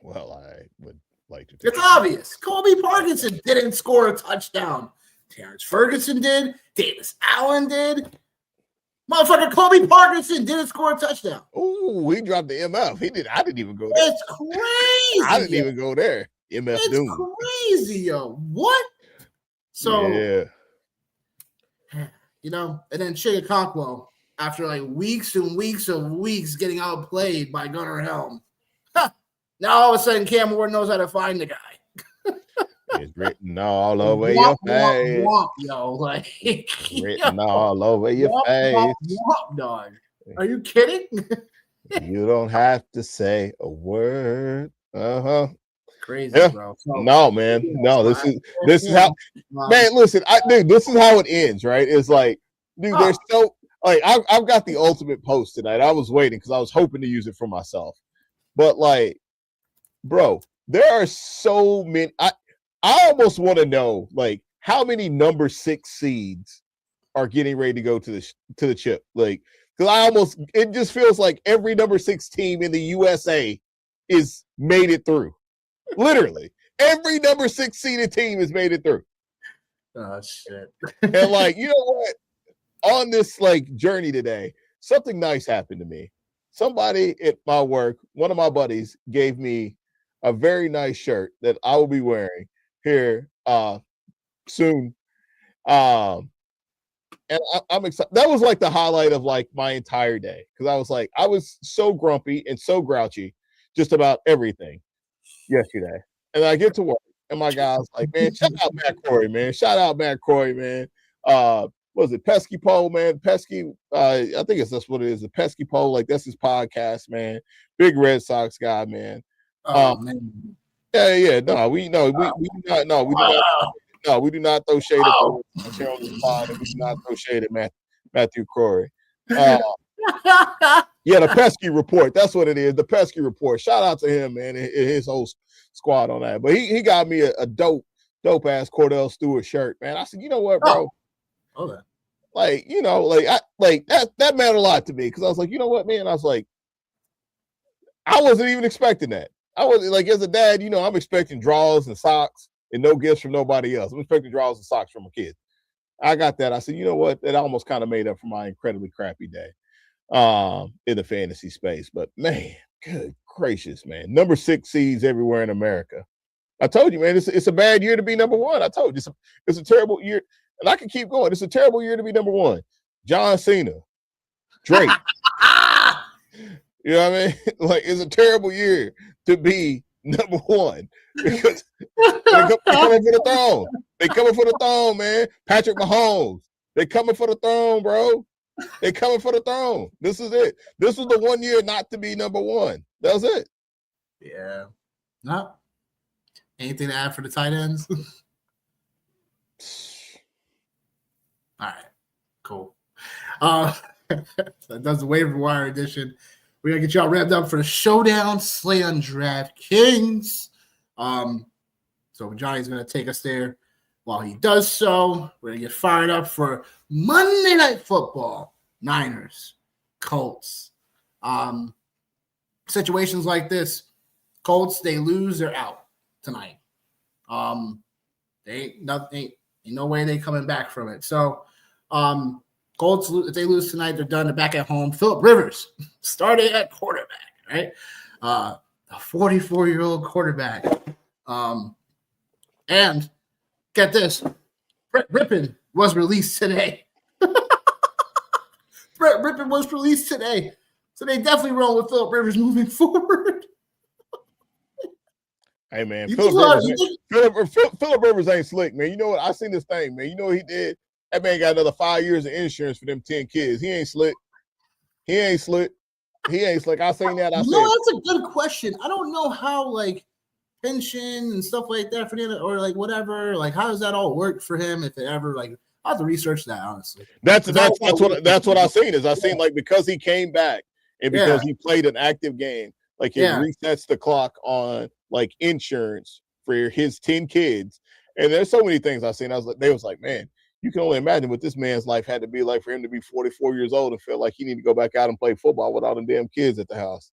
Well, I would like to. It's obvious. Colby Parkinson didn't score a touchdown. Terrence Ferguson did. Davis Allen did. Motherfucker, Colby Parkinson didn't score a touchdown. Oh, he dropped the MF. He did. I didn't even go there. It's crazy. I didn't even go there. MF it's Doom. Crazy, yo. What? So, yeah. And then Chigakonkwo, after like weeks and weeks of weeks getting outplayed by Gunnar Helm. Now all of a sudden Cam Ward knows how to find the guy. It's written all over your face. Yo, like, written all over your face. Dog. Are you kidding? You don't have to say a word. Crazy, yeah. bro. So, no, man. No, this is how. Man, listen, dude, this is how it ends, right? It's like, dude, there's so like I've got the ultimate post tonight. I was waiting because I was hoping to use it for myself, but like, bro, there are so many. I almost want to know, like, how many number 6 seeds are getting ready to go to the chip, like, because it just feels like every number 6 team in the USA is made it through. Literally, every number 6 seeded team has made it through. Oh shit! And like, you know what? On this like journey today, something nice happened to me. Somebody at my work, one of my buddies, gave me a very nice shirt that I will be wearing here soon. And I'm excited. That was like the highlight of like my entire day, because I was so grumpy and so grouchy just about everything yesterday. And I get to work, and my guy's like, man, shout out Matt Corey, man. Shout out Matt Corey, man. What was it, Pesky Pole, man? Pesky, I think that's what it is. The Pesky Pole, like, that's his podcast, man. Big Red Sox guy, man. Man. Yeah. No, we do not throw shade at Cheryl Pod, and we do not throw shade at Matthew Corey. Yeah, the Pesky Report. That's what it is. The Pesky Report. Shout out to him, man, and his whole squad on that. But he got me a dope ass Cordell Stewart shirt, man. I said, you know what, bro? Okay. Like, that meant a lot to me, because I was like, you know what, man? I was like, I wasn't even expecting that. I was like, as a dad, I'm expecting draws and socks and no gifts from nobody else. I'm expecting draws and socks from a kid. I got that. I said, you know what? That almost kind of made up for my incredibly crappy day in the fantasy space. But man, good gracious, man. Number 6 seeds everywhere in America. I told you, man, it's a bad year to be number 1. I told you, it's a terrible year. And I can keep going. It's a terrible year to be number one. John Cena, Drake. You know what I mean? Like, it's a terrible year to be number one because they're coming for the throne. They coming for the throne, man. Patrick Mahomes. They coming for the throne, bro. They coming for the throne. This is it. This was the 1 year not to be number one. That was it. Yeah. No. Anything to add for the tight ends? All right. Cool. That does the waiver wire edition. We're going to get y'all revved up for the showdown slate on DraftKings. So Johnny's going to take us there. While he does so, we're going to get fired up for Monday Night Football. Niners, Colts. Situations like this, Colts, they lose, they're out tonight. Ain't no way they coming back from it. So, Colts, if they lose tonight, they're done. They're back at home. Phillip Rivers started at quarterback, right? A 44-year-old quarterback. And get this, Brett Rippon was released today. Brett Rippon was released today. So they definitely roll with Phillip Rivers moving forward. Hey, man, Phillip Rivers ain't slick, man. You know what? I seen this thing, man. You know what he did? That man got another 5 years of insurance for them 10 kids. He ain't slick. He ain't slick. I seen that. That's a good question. I don't know how, like, pension and stuff like that for him, or like whatever. Like, how does that all work for him? If it ever, like, I have to research that, honestly. That's what I seen. Is I seen, like, because he came back and because he played an active game, like, it resets the clock on, like, insurance for his 10 kids. And there's so many things I seen. They was like, man, you can only imagine what this man's life had to be like for him to be 44 years old and feel like he need to go back out and play football with all them damn kids at the house.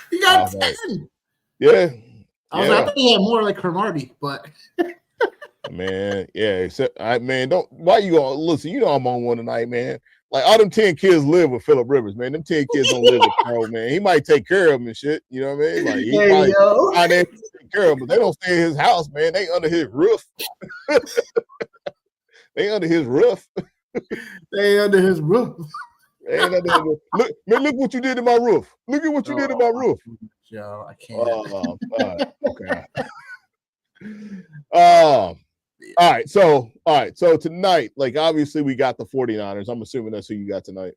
He got 10. Yeah. I thought he had more like Cromartie, but man, yeah. Why you gonna listen? You know I'm on one tonight, man. Like, all them 10 kids live with Phillip Rivers, man. Them 10 kids don't live with Carl, man. He might take care of them and shit. You know what I mean? Like, he might take care of them, but they don't stay in his house, man. They under his roof. They under his roof. They under his roof. Look what you did to my roof. Look at what you did to my roof. Joe, I can't. Okay. All right. So tonight, like, obviously we got the 49ers. I'm assuming that's who you got tonight.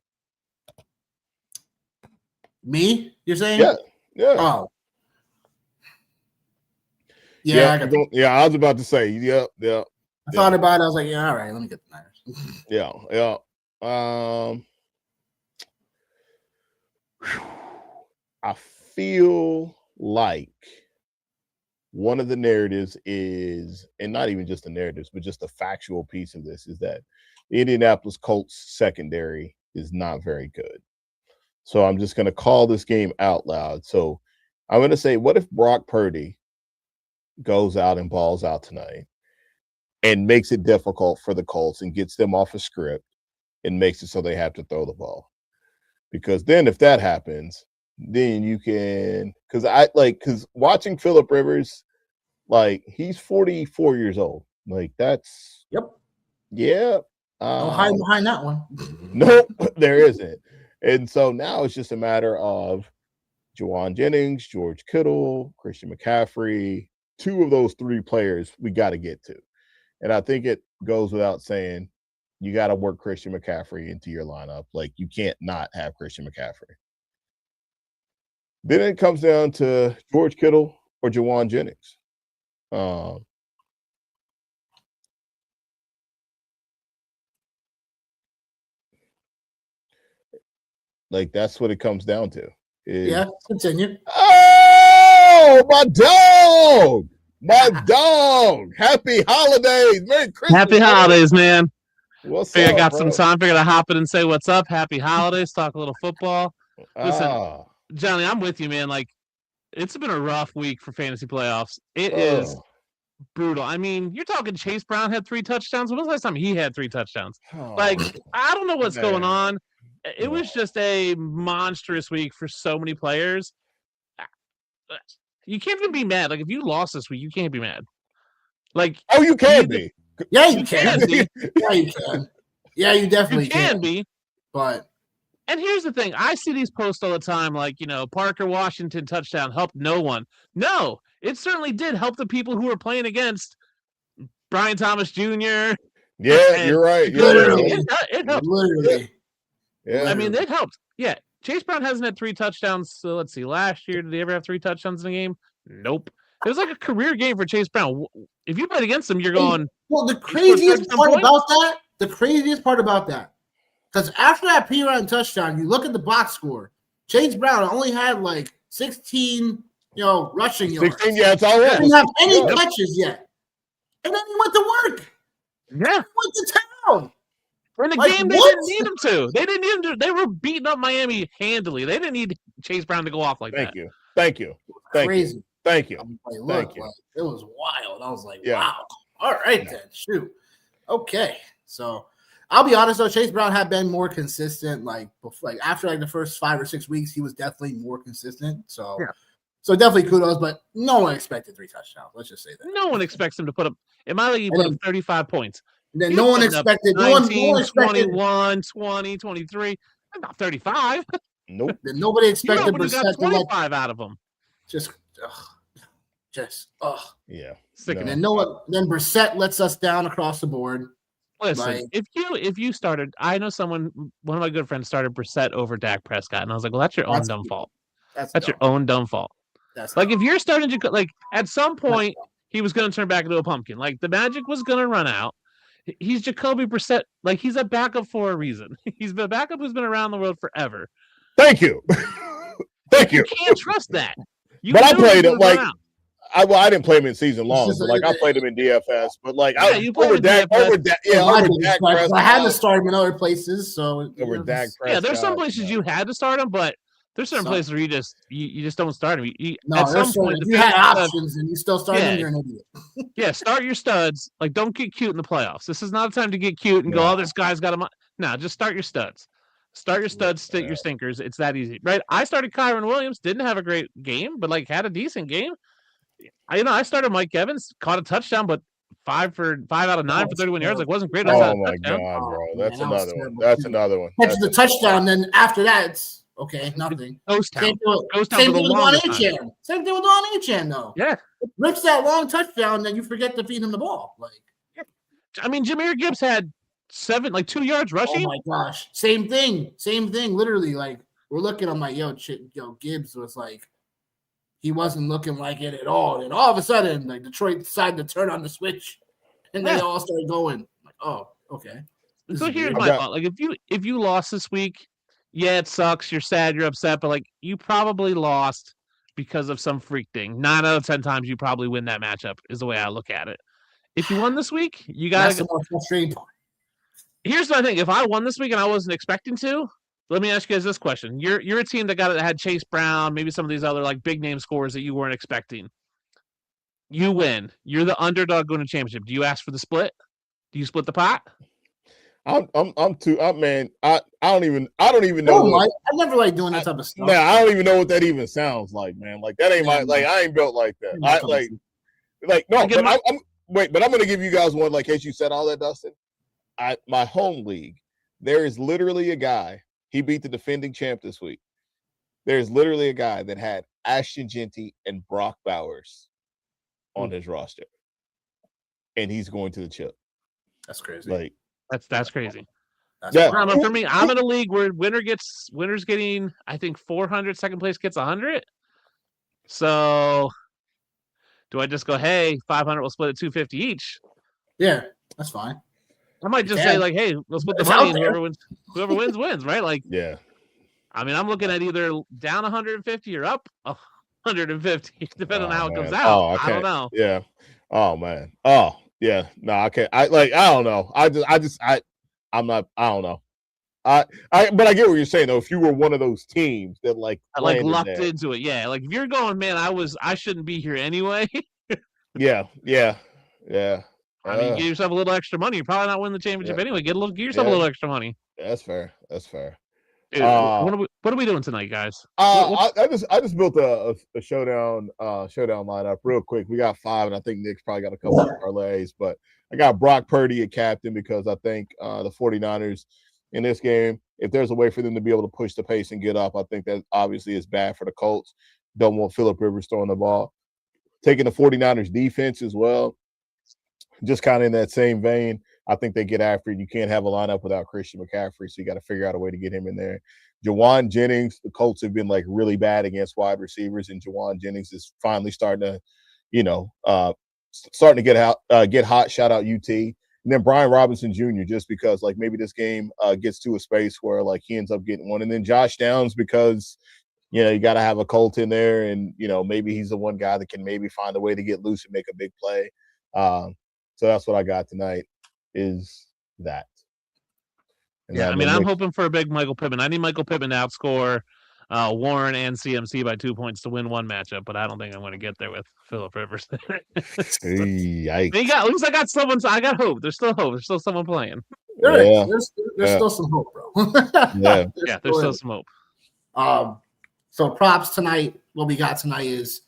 Me? You're saying? Yeah. Oh. Yeah. I was about to say, yeah. I thought about it. I was like, yeah, all right, let me get the Niners. Yeah. I feel like one of the narratives is, and not even just the narratives, but just the factual piece of this, is that the Indianapolis Colts secondary is not very good. So I'm just going to call this game out loud. So I'm going to say, what if Brock Purdy goes out and balls out tonight and makes it difficult for the Colts and gets them off a script and makes it so they have to throw the ball? Because then if that happens, then you can, because watching Phillip Rivers, like, he's 44 years old. Like, that's, yeah. Don't hide behind that one. Nope, there isn't. And so now it's just a matter of Juwan Jennings, George Kittle, Christian McCaffrey. Two of those three players we got to get to. And I think it goes without saying, you got to work Christian McCaffrey into your lineup. Like, you can't not have Christian McCaffrey. Then it comes down to George Kittle or Juwan Jennings. Like, that's what it comes down to. Continue. Oh, my dog! My dog! Happy holidays! Merry Christmas! Happy holidays, man. What's I up, got bro? some time. Figured I'd hop in and say what's up. Happy holidays. Talk a little football. Listen, Johnny, I'm with you, man. Like, it's been a rough week for fantasy playoffs. It is brutal. I mean, you're talking Chase Brown had 3 touchdowns. When was the last time he had 3 touchdowns? Like, I don't know what's going on. It was just a monstrous week for so many players. You can't even be mad. Like, if you lost this week, you can't be mad. Like, you can be. Yeah, you can. Yeah, you can. Yeah, you definitely can be. But and here's the thing: I see these posts all the time, like Parker Washington touchdown helped no one. No, it certainly did help the people who were playing against Brian Thomas Jr. Yeah, you're right. Literally, it helped. Literally. Yeah. I mean, it helped. Yeah, Chase Brown hasn't had 3 touchdowns. So let's see. Last year, did he ever have 3 touchdowns in a game? Nope. It was like a career game for Chase Brown. If you played against him, you're going. Well, the craziest part about that, because after that P-Ryan touchdown, you look at the box score. Chase Brown only had like 16, rushing yards. 16, yeah, it's all right. He didn't have any catches yet. And then he went to work. Yeah. He went to town. In the game, they didn't need him to. They didn't need him to. They were beating up Miami handily. They didn't need Chase Brown to go off like that. Thank you. Crazy. Thank you. Thank you. It was wild. I was like, wow. All right, then. Shoot. Okay. So I'll be honest, though. Chase Brown had been more consistent. After the first 5 or 6 weeks, he was definitely more consistent. So, so definitely kudos, but no one expected 3 touchdowns. Let's just say that. No one expects him to put up. In my league, he put up 35 points. Then no one expected 19, 21, 20, 23. Not 35. Nope. Then nobody expected Brissett got 25 out of him. Yeah. Sickening. Then Brissett lets us down across the board. Listen, if you started, I know one of my good friends started Brissett over Dak Prescott, and I was like, well, that's your own dumb fault. That's your own dumb fault. If you're starting to at some point he was going to turn back into a pumpkin. Like the magic was going to run out. He's Jacoby Brissett. Like he's a backup for a reason. He's the backup who's been around the world forever. Thank you. Thank you. You can't trust that. But I played him I didn't play him in season long, but I played him in DFS. But over Dak Prescott. I had to start him in other places. So over Dak Prescott. Yeah, there's some places you had to start him, but there's certain places where you just don't start him. At some point, if you had options and you still start him, you're an idiot. Yeah, start your studs. Like, don't get cute in the playoffs. This is not a time to get cute and go, oh, this guy's got a... No, just start your studs. Start your studs, stick your stinkers. It's that easy, right? I started Kyron Williams. Didn't have a great game, but had a decent game. I started Mike Evans, caught a touchdown, but 5 out of 9 for 31 yards. Wasn't great. Oh my god, bro! That's another one. That's another one. Catches the touchdown, then after that, it's okay, nothing. Ghost town. Same thing with Juan Achan. Same thing with Juan Achan, though. Yeah, rips that long touchdown, then you forget to feed him the ball. Jahmyr Gibbs had 2 yards rushing. Oh my gosh, same thing. Literally, we're looking. I'm like, yo, Gibbs was he wasn't looking like it at all. And all of a sudden, Detroit decided to turn on the switch, and they all started going. Oh, okay. So here's my thought: if you lost this week, yeah, it sucks. You're sad. You're upset, but you probably lost because of some freak thing. 9 out of 10 times, you probably win that matchup. Is the way I look at it. If you won this week, you got. That's the more frustrating part. Here's my thing: if I won this week and I wasn't expecting to. Let me ask you guys this question. You're a team that had Chase Brown, maybe some of these other big name scores that you weren't expecting. You win. You're the underdog going to championship. Do you ask for the split? Do you split the pot? Man. I don't even know. I never doing that type of stuff. Man, I don't even know what that even sounds like, man. That ain't I ain't built like that. But I'm gonna give you guys one. As you said all that, Dustin. My home league, there is literally a guy. He beat the defending champ this week. There's literally a guy that had Ashton Genty and Brock Bowers on his roster, and he's going to the chip. That's crazy. That's crazy. For me, I'm in a league where winner's getting, I think, 400. Second place gets 100. So, do I just go, hey, 500? We'll split it 250 each. Yeah, that's fine. I might just say, hey, let's put the money in. Whoever wins, wins, right? Yeah. I mean, I'm looking at either down 150 or up 150, depending on how it comes out. I don't know. Yeah. Oh man. Oh yeah. No, I can't. I don't know. I don't know. But I get what you're saying though. If you were one of those teams that lucked into it, yeah. If you're going, man, I shouldn't be here anyway. Yeah. I mean, give yourself a little extra money. You're probably not winning the championship anyway. Give yourself a little extra money. That's fair. Dude, what are we doing tonight, guys? I just built a showdown lineup real quick. We got 5, and I think Nick's probably got a couple of parlays, but I got Brock Purdy at captain because I think the 49ers in this game, if there's a way for them to be able to push the pace and get up, I think that obviously is bad for the Colts. Don't want Phillip Rivers throwing the ball. Taking the 49ers defense as well, just kind of in that same vein. I think they get after it. You can't have a lineup without Christian McCaffrey, so you got to figure out a way to get him in there. Jawan Jennings, the Colts have been like really bad against wide receivers, and Jawan Jennings is finally starting to, get hot. Shout out UT. And then Brian Robinson Jr. just because like maybe this game gets to a space where like he ends up getting one. And then Josh Downs because, you got to have a Colt in there, and, maybe he's the one guy that can maybe find a way to get loose and make a big play. So that's what I got tonight is that. And yeah, I'm hoping for a big Michael Pittman. I need Michael Pittman to outscore Warren and CMC by 2 points to win one matchup, but I don't think I'm going to get there with Phillip Rivers. At least I got someone. I got hope. There's still hope. There's still someone playing. There's still some hope, bro. There's still some hope. So props tonight. What we got tonight is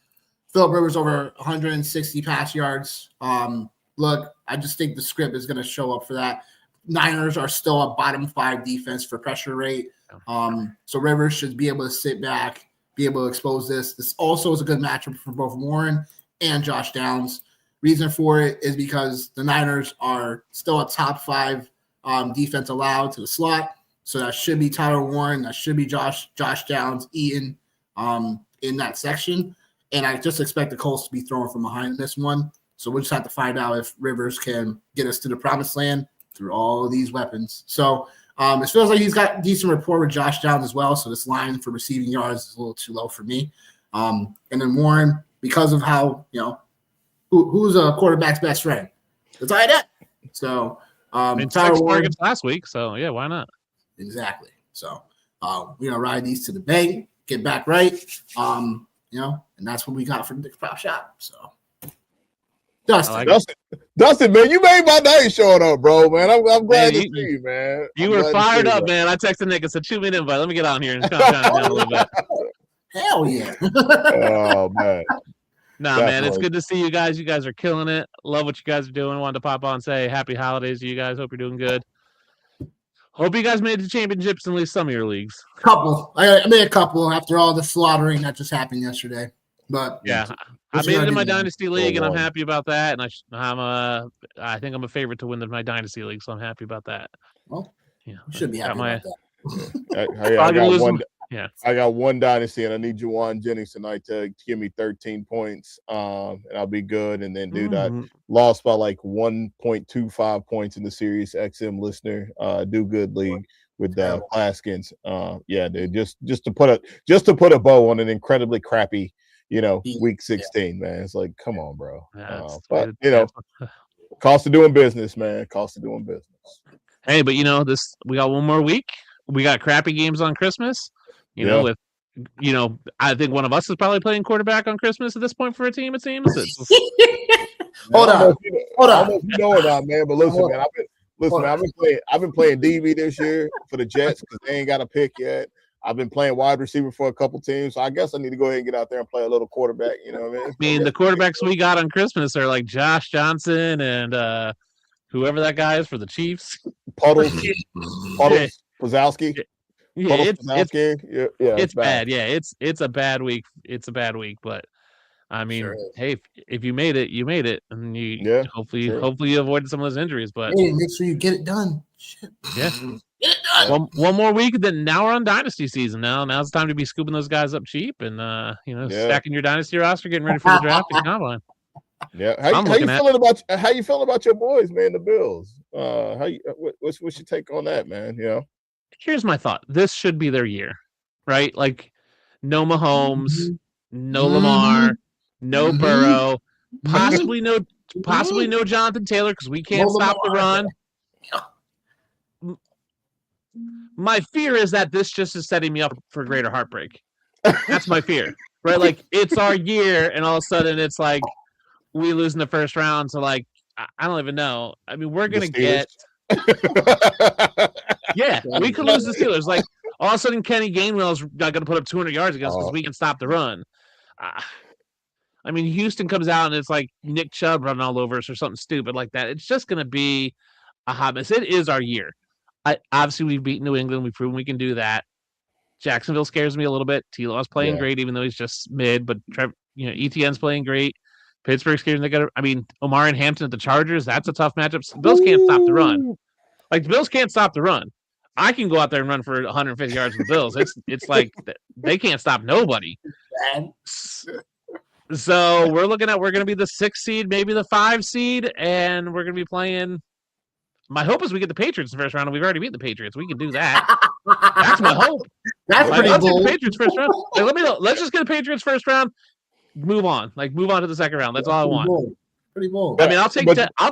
Phillip Rivers over 160 pass yards. Look, I just think the script is going to show up for that. Niners are still a bottom 5 defense for pressure rate. So Rivers should be able to sit back, be able to expose this. This also is a good matchup for both Warren and Josh Downs. Reason for it is because the Niners are still a top 5 defense allowed to the slot. So that should be Tyler Warren. That should be Josh Downs, Eaton in that section. And I just expect the Colts to be throwing from behind this one. So we'll just have to find out if Rivers can get us to the promised land through all of these weapons. So it feels like he's got decent rapport with Josh Downs as well. So this line for receiving yards is a little too low for me. And then Warren, because of how, who's a quarterback's best friend? The tight end. So Tyler Warren last week. So yeah, why not? Exactly. So ride these to the bank, get back right. And that's what we got from the prop shop. So Dustin, man, you made my day showing up, bro, man. I'm glad to see you, man. You were fired up, man. I texted Nick and said, shoot me an invite. Let me get on here and calm down a little bit. Hell yeah. Oh, man. Nah, man, it's good to see you guys. You guys are killing it. Love what you guys are doing. Wanted to pop on and say happy holidays to you guys. Hope you're doing good. Hope you guys made the championships in at least some of your leagues. Couple. I made a couple after all the slaughtering that just happened yesterday. But yeah, I made it in my dynasty league, and I'm happy about that. And I think I'm a favorite to win my dynasty league, so I'm happy about that. Well, you should be happy about that. I got one dynasty, and I need Jawan Jennings tonight to give me 13 points, and I'll be good. And then, dude, I lost by like 1.25 points in the Sirius XM listener do good league with Plaskins. Yeah, dude, just to put a bow on an incredibly crappy, week 16, man. It's like, come on, bro. But cost of doing business, man. Cost of doing business. Hey, but we got one more week. We got crappy games on Christmas. I think one of us is probably playing quarterback on Christmas at this point for a team. It seems. Hold on. You know it out, man. But listen, man. I've been playing DB this year for the Jets because they ain't got a pick yet. I've been playing wide receiver for a couple teams, so I guess I need to go ahead and get out there and play a little quarterback. You know what I mean? The quarterbacks we got on Christmas are like Josh Johnson and whoever that guy is for the Chiefs. Puddles, Pozowski. Yeah, it's bad. Yeah, it's a bad week. It's a bad week, but I mean, hey, if you made it, you made it, and hopefully you avoided some of those injuries. But make sure you get it done. Shit. Yeah, get it done. One more week, then now we're on dynasty season. Now's the time to be scooping those guys up cheap and stacking your dynasty roster, getting ready for the draft and combine. Yeah, how you feeling about your boys, man? The Bills. What's your take on that, man? Here's my thought. This should be their year, right? Like, no Mahomes, no Lamar, no Burrow, possibly no Jonathan Taylor because we can't stop the run. My fear is that this just is setting me up for greater heartbreak. That's my fear, right? Like, it's our year, and all of a sudden it's like we lose in the first round. So, like, I don't even know. I mean, we're gonna get. Yeah, we could lose the Steelers. Like, All of a sudden, Kenny Gainwell's not going to put up 200 yards against us because we can stop the run. I mean, Houston comes out and it's like Nick Chubb running all over us or something stupid like that. It's just going to be a hot mess. It is our year. Obviously, we've beaten New England. We've proven we can do that. Jacksonville scares me a little bit. T-Law's playing great, even though he's just mid. But ETN's playing great. Pittsburgh scares me. Omar and Hampton at the Chargers. That's a tough matchup. The Bills can't stop the run. Like the Bills can't stop the run. I can go out there and run for 150 yards with the Bills. It's like they can't stop nobody. So we're going to be the 6 seed, maybe the 5 seed, and we're going to be playing. My hope is we get the Patriots in the first round, and we've already beat the Patriots. We can do that. That's my hope. That's pretty bold. Take the Patriots first round. Let's just get the Patriots first round. Move on. Move on to the second round. That's all I want. Pretty bold. I mean, I'll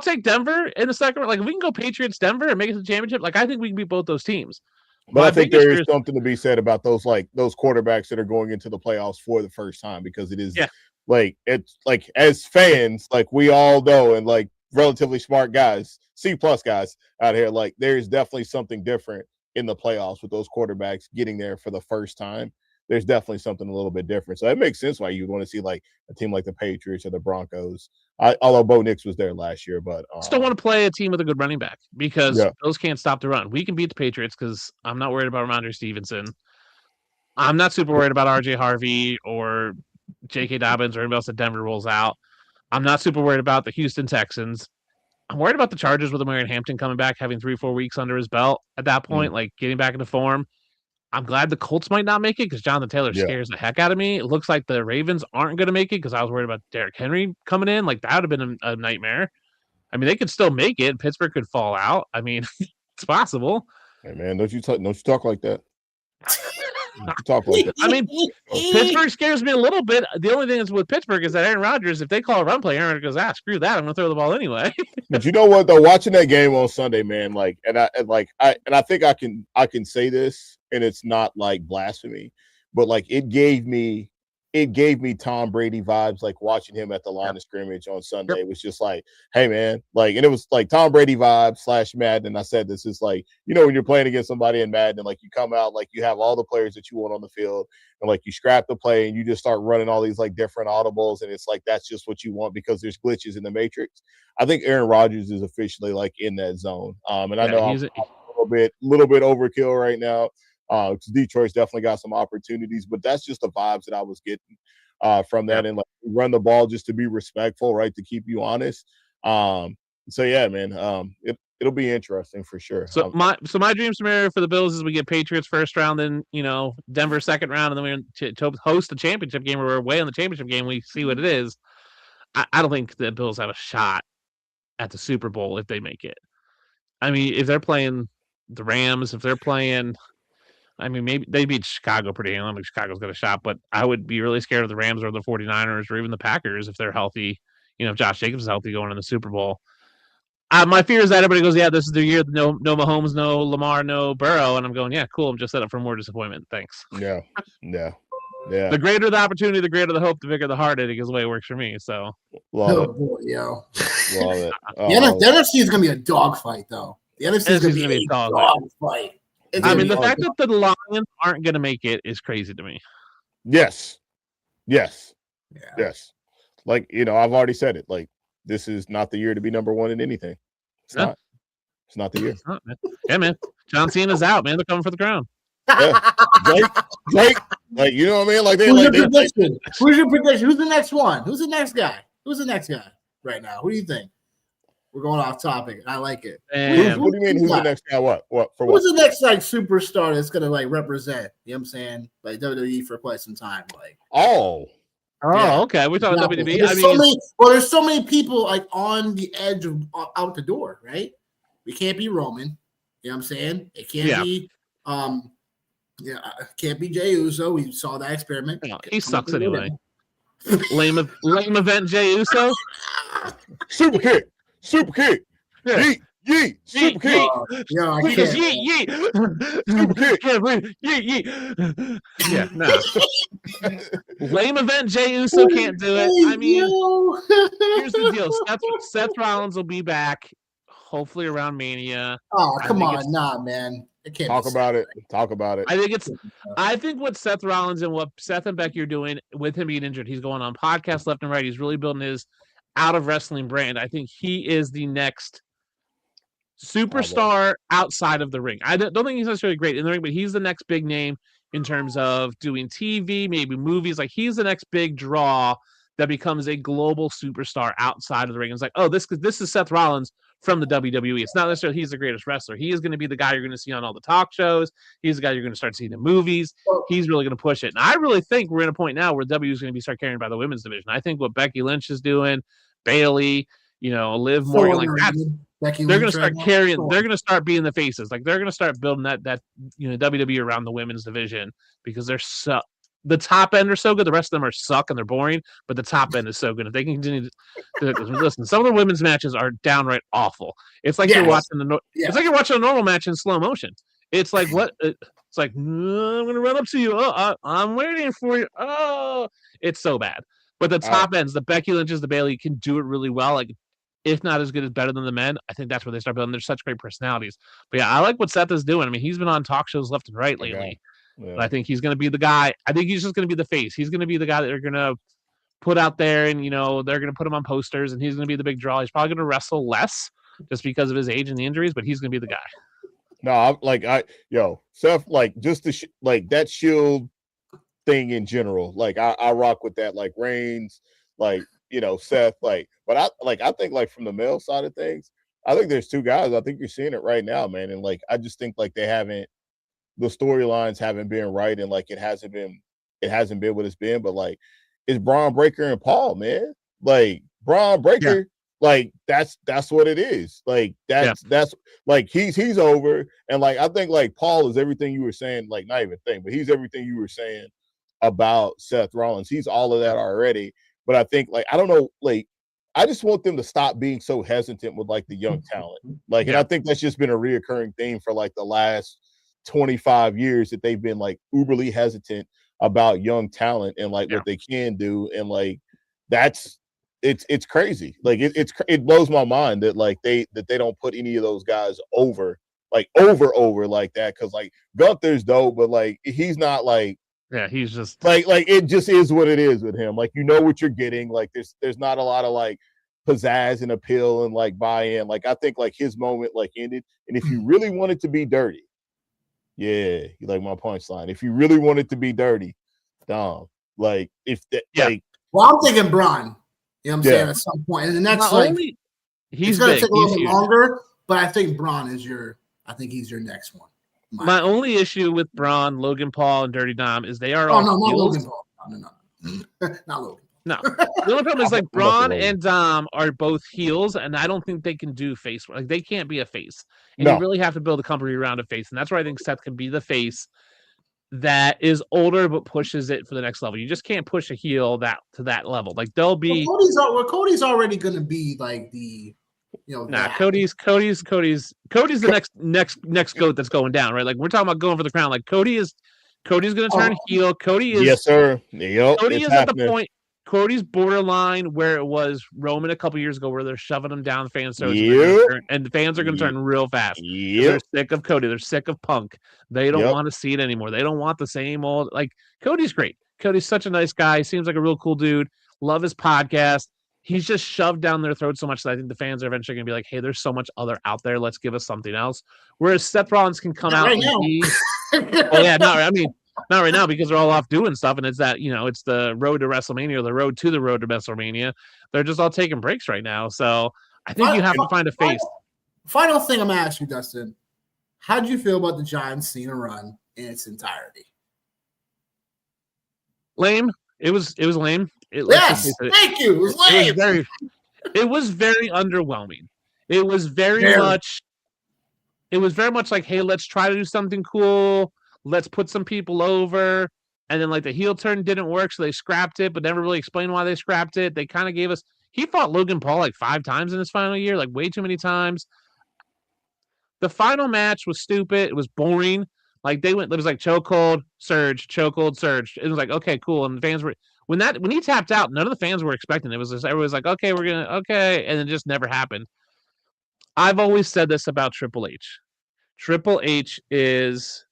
take Denver in the second round. Like if we can go Patriots Denver and make it to the championship, like I think we can beat both those teams. But I think there is something to be said about those quarterbacks that are going into the playoffs for the first time, because it is it's like as fans, like we all know, and like relatively smart guys, C+ guys out here, like there's definitely something different in the playoffs with those quarterbacks getting there for the first time. There's definitely something a little bit different. So it makes sense why you'd want to see like a team like the Patriots or the Broncos. Although Bo Nix was there last year, but still want to play a team with a good running back because those can't stop the run. We can beat the Patriots because I'm not worried about Ramondre Stevenson. I'm not super worried about RJ Harvey or J.K. Dobbins or anybody else that Denver rolls out. I'm not super worried about the Houston Texans. I'm worried about the Chargers with Amari Hampton coming back, having 3-4 weeks under his belt at that point, like getting back into form. I'm glad the Colts might not make it because Jonathan Taylor scares the heck out of me. It looks like the Ravens aren't going to make it because I was worried about Derrick Henry coming in. Like that would have been a nightmare. I mean, they could still make it. Pittsburgh could fall out. I mean, it's possible. Hey man, don't you talk like that? Talk like that. I mean, Pittsburgh scares me a little bit. The only thing is with Pittsburgh is that Aaron Rodgers, if they call a run play, Aaron goes, screw that. I'm going to throw the ball anyway. But you know what though? Watching that game on Sunday, man, like, and I think I can say this, and it's not like blasphemy, but like it gave me Tom Brady vibes, like watching him at the line of scrimmage on Sunday. It was just like, hey man, like, and it was like Tom Brady vibes / Madden. And I said, this is like, when you're playing against somebody in Madden, and like you come out, like you have all the players that you want on the field, and like you scrap the play and you just start running all these like different audibles. And it's like, that's just what you want because there's glitches in the matrix. I think Aaron Rodgers is officially like in that zone. And I know I'm a little bit overkill right now. Detroit's definitely got some opportunities, but that's just the vibes that I was getting from that. And like run the ball just to be respectful, right? To keep you honest. So yeah, man, it'll be interesting for sure. So my dream scenario for the Bills is we get Patriots first round, then Denver second round, and then we're to host the championship game, or we're away on the championship game. We see what it is. I don't think the Bills have a shot at the Super Bowl if they make it. I mean, if they're playing the Rams, if they're playing. I mean, maybe they beat Chicago pretty handily. I don't think Chicago's got a shot, but I would be really scared of the Rams or the 49ers or even the Packers if they're healthy. If Josh Jacobs is healthy going in the Super Bowl. My fear is that everybody goes, this is their year. No Mahomes, no Lamar, no Burrow. And I'm going, cool. I'm just set up for more disappointment. Thanks. Yeah. The greater the opportunity, the greater the hope, the bigger the heartache is the way it works for me. So. Love it. Boy, yo. Love it. The NFC is going to be a dogfight, though. The NFC is going to be a dogfight. I mean, the fact that the Lions aren't going to make it is crazy to me. Yes. Like, I've already said it. Like, this is not the year to be number one in anything. It's not. It's not the year. Not, man. Yeah, man. John Cena's out, man. They're coming for the crown. Yeah. Drake. Like, you know what I mean? Like, Who's your prediction? Who's your prediction? Who's the next one? Who's the next guy? Who's the next guy right now? Who do you think? We're going off topic. I like it. What do you mean? Who's the next guy? What? Who's the next like superstar that's gonna like represent? You know what I'm saying? Like WWE for quite some time. Like okay. We're talking WWE. There's so many people like on the edge of out the door, right? We can't be Roman. You know what I'm saying? It can't be can't be Jey Uso. We saw that experiment. No, he sucks anyway. lame event Jey Uso. Super kick. Yeah. Yeet. Super kick. I can't. Yeet. Super kick. Yeet. Yeah, no. Lame event Jey Uso can't do it. I mean, here's the deal. Seth Rollins will be back hopefully around Mania. Oh, come on. Nah, man. It can't Talk about it. Talk about it. I think what Seth Rollins and what Seth and Becky are doing with him being injured, he's going on podcasts left and right. He's really building his out of wrestling brand. I think he is the next superstar outside of the ring. I don't think he's necessarily great in the ring, but he's the next big name in terms of doing TV, maybe movies. Like he's the next big draw that becomes a global superstar outside of the ring. It's like, oh, this is Seth Rollins from the WWE. It's not necessarily he's the greatest wrestler. He is going to be the guy you're going to see on all the talk shows. He's the guy you're going to start seeing in movies. He's really going to push it. And I really think we're at a point now where W is going to be start carrying by the women's division. I think what Becky Lynch is doing, Bayley, Liv Morgan, like that's they're going to start carrying. They're going to start being the faces. Like they're going to start building that WWE around the women's division because they're so. The top end are so good. The rest of them are suck and they're boring, but the top end is so good. If they can continue to listen, some of the women's matches are downright awful. It's like you're watching it's like you're watching a normal match in slow motion. It's like what? It's like I'm going to run up to you. Oh, I'm waiting for you. Oh, it's so bad. But the top ends, the Becky Lynch's, the Bayley can do it really well. Like if not as good as better than the men, I think that's where they start building. They're such great personalities. But yeah, I like what Seth is doing. I mean, he's been on talk shows left and right lately. Okay. Yeah. I think he's going to be the guy. I think he's just going to be the face. He's going to be the guy that they're going to put out there, and they're going to put him on posters, and he's going to be the big draw. He's probably going to wrestle less just because of his age and the injuries, but he's going to be the guy. No, Seth, like just like that Shield thing in general. Like I rock with that. Like Reigns, like Seth, like. But I think like from the male side of things, I think there's two guys. I think you're seeing it right now, man, and like I just think like the storylines haven't been right, and like it hasn't been what it's been, but like it's Braun Breaker and Paul, man. Like Braun Breaker, like that's what it is. Like that's like he's over, and like I think like Paul is everything you were saying, like not even thing, but he's everything you were saying about Seth Rollins. He's all of that already. But I think like I don't know, like I just want them to stop being so hesitant with like the young talent. Like, and I think that's just been a reoccurring theme for like the last 25 years that they've been like uberly hesitant about young talent and like what they can do, and like it's crazy. Like it blows my mind that like they don't put any of those guys over like that, because like Gunther's dope, but like he's not like he's just like it just is what it is with him. Like what you're getting. Like there's not a lot of like pizzazz and appeal and like buy-in. Like I think like his moment like ended, and if you really want it to be dirty. Yeah, you like my punchline. If you really want it to be dirty, Dom, like if that, like, well, I'm thinking Braun. You know what I'm saying? At some point, and the next he's going to take a little bit longer, but I think Braun is he's your next one. My only issue with Braun, Logan Paul, and Dirty Dom is they are not Logan Paul. No, not Logan. No, the only problem is like Braun and Dom are both heels, and I don't think they can do face. Like they can't be a face, and you really have to build a company around a face, and that's where I think Seth can be the face that is older but pushes it for the next level. You just can't push a heel to that level. Like they'll be. Cody's already going to be like the. Cody's the next goat that's going down, right? Like we're talking about going for the crown. Like Cody's going to turn heel. Cody is yes, sir. Yep, Cody is happening. At the point. Cody's borderline where it was Roman a couple years ago, where they're shoving him down the fans' throats, and the fans are going to turn real fast. They're sick of Cody. They're sick of Punk. They don't want to see it anymore. They don't want the same old. Like Cody's great. Cody's such a nice guy. Seems like a real cool dude. Love his podcast. He's just shoved down their throats so much that I think the fans are eventually going to be like, "Hey, there's so much other out there. Let's give us something else." Whereas Seth Rollins can come out and be, not right now because they're all off doing stuff, and it's that it's the road to WrestleMania or the road to WrestleMania. They're just all taking breaks right now, so I think you have to find a face. Final thing I'm gonna ask you, Dustin, how did you feel about the John Cena run in its entirety? Lame. It was lame. Thank you. It was lame. It was very underwhelming. It was very much like, hey, let's try to do something cool. Let's put some people over. And then like the heel turn didn't work, so they scrapped it, but never really explained why they scrapped it. They kind of gave us, he fought Logan Paul like 5 times in his final year, like way too many times. The final match was stupid. It was boring. Like it was like chokehold, surge. It was like, okay, cool. And the fans were, when he tapped out, none of the fans were expecting it. It was just, everyone was like, okay, and it just never happened. I've always said this about Triple H. Triple H he's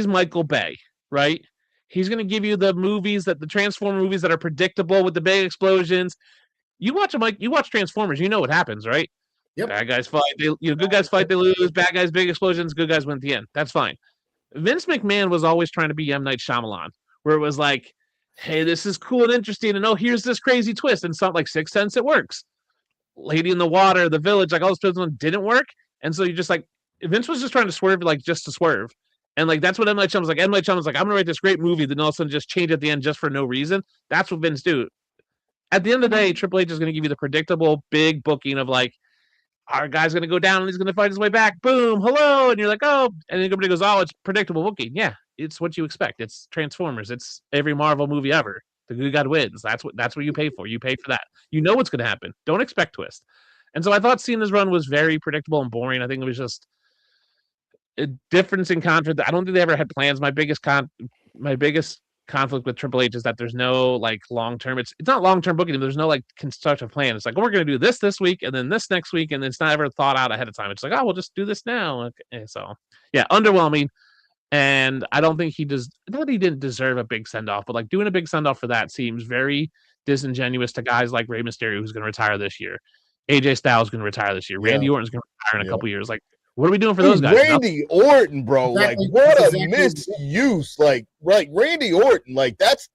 Michael Bay, right? He's going to give you the movies the Transformer movies that are predictable with the big explosions. You watch them you watch Transformers, you know what happens, right? Yep. Bad guys fight, good guys fight, they lose. Bad guys, big explosions. Good guys win at the end. That's fine. Vince McMahon was always trying to be M. Night Shyamalan, where it was like, hey, this is cool and interesting, and here's this crazy twist. And something like Sixth Sense, it works. Lady in the Water, The Village, like all those twists didn't work. And so you just like, Vince was just trying to swerve, like just to swerve. And like that's what M. Night Shyamalan was like. M. Night Shyamalan was like, I'm gonna write this great movie, then all of a sudden just change at the end just for no reason. That's what Vince do. At the end of the day, Triple H is gonna give you the predictable big booking of like, our guy's gonna go down and he's gonna fight his way back. Boom, hello, and you're like, oh, and then everybody goes, oh, it's predictable booking. Yeah, it's what you expect. It's Transformers. It's every Marvel movie ever. The good guy wins. That's what you pay for. You pay for that. You know what's gonna happen. Don't expect twist. And so I thought Cena's run was very predictable and boring. I think it was just a difference in contract. I don't think they ever had plans. My biggest conflict with Triple H is that there's no like long term. It's not long term booking. There's no like constructive plan. It's like, we're going to do this week and then this next week, and it's not ever thought out ahead of time. It's like, oh, we'll just do this now. Okay. So yeah, underwhelming. And I don't think he does. Not that he didn't deserve a big send off, but like doing a big send off for that seems very disingenuous to guys like Rey Mysterio, who's going to retire this year. AJ Styles is going to retire this year. Randy Orton's going to retire in a couple years. Like, what are we doing for those guys? Randy Orton, bro. Exactly. Like, what a misuse. Like Randy Orton. Like that's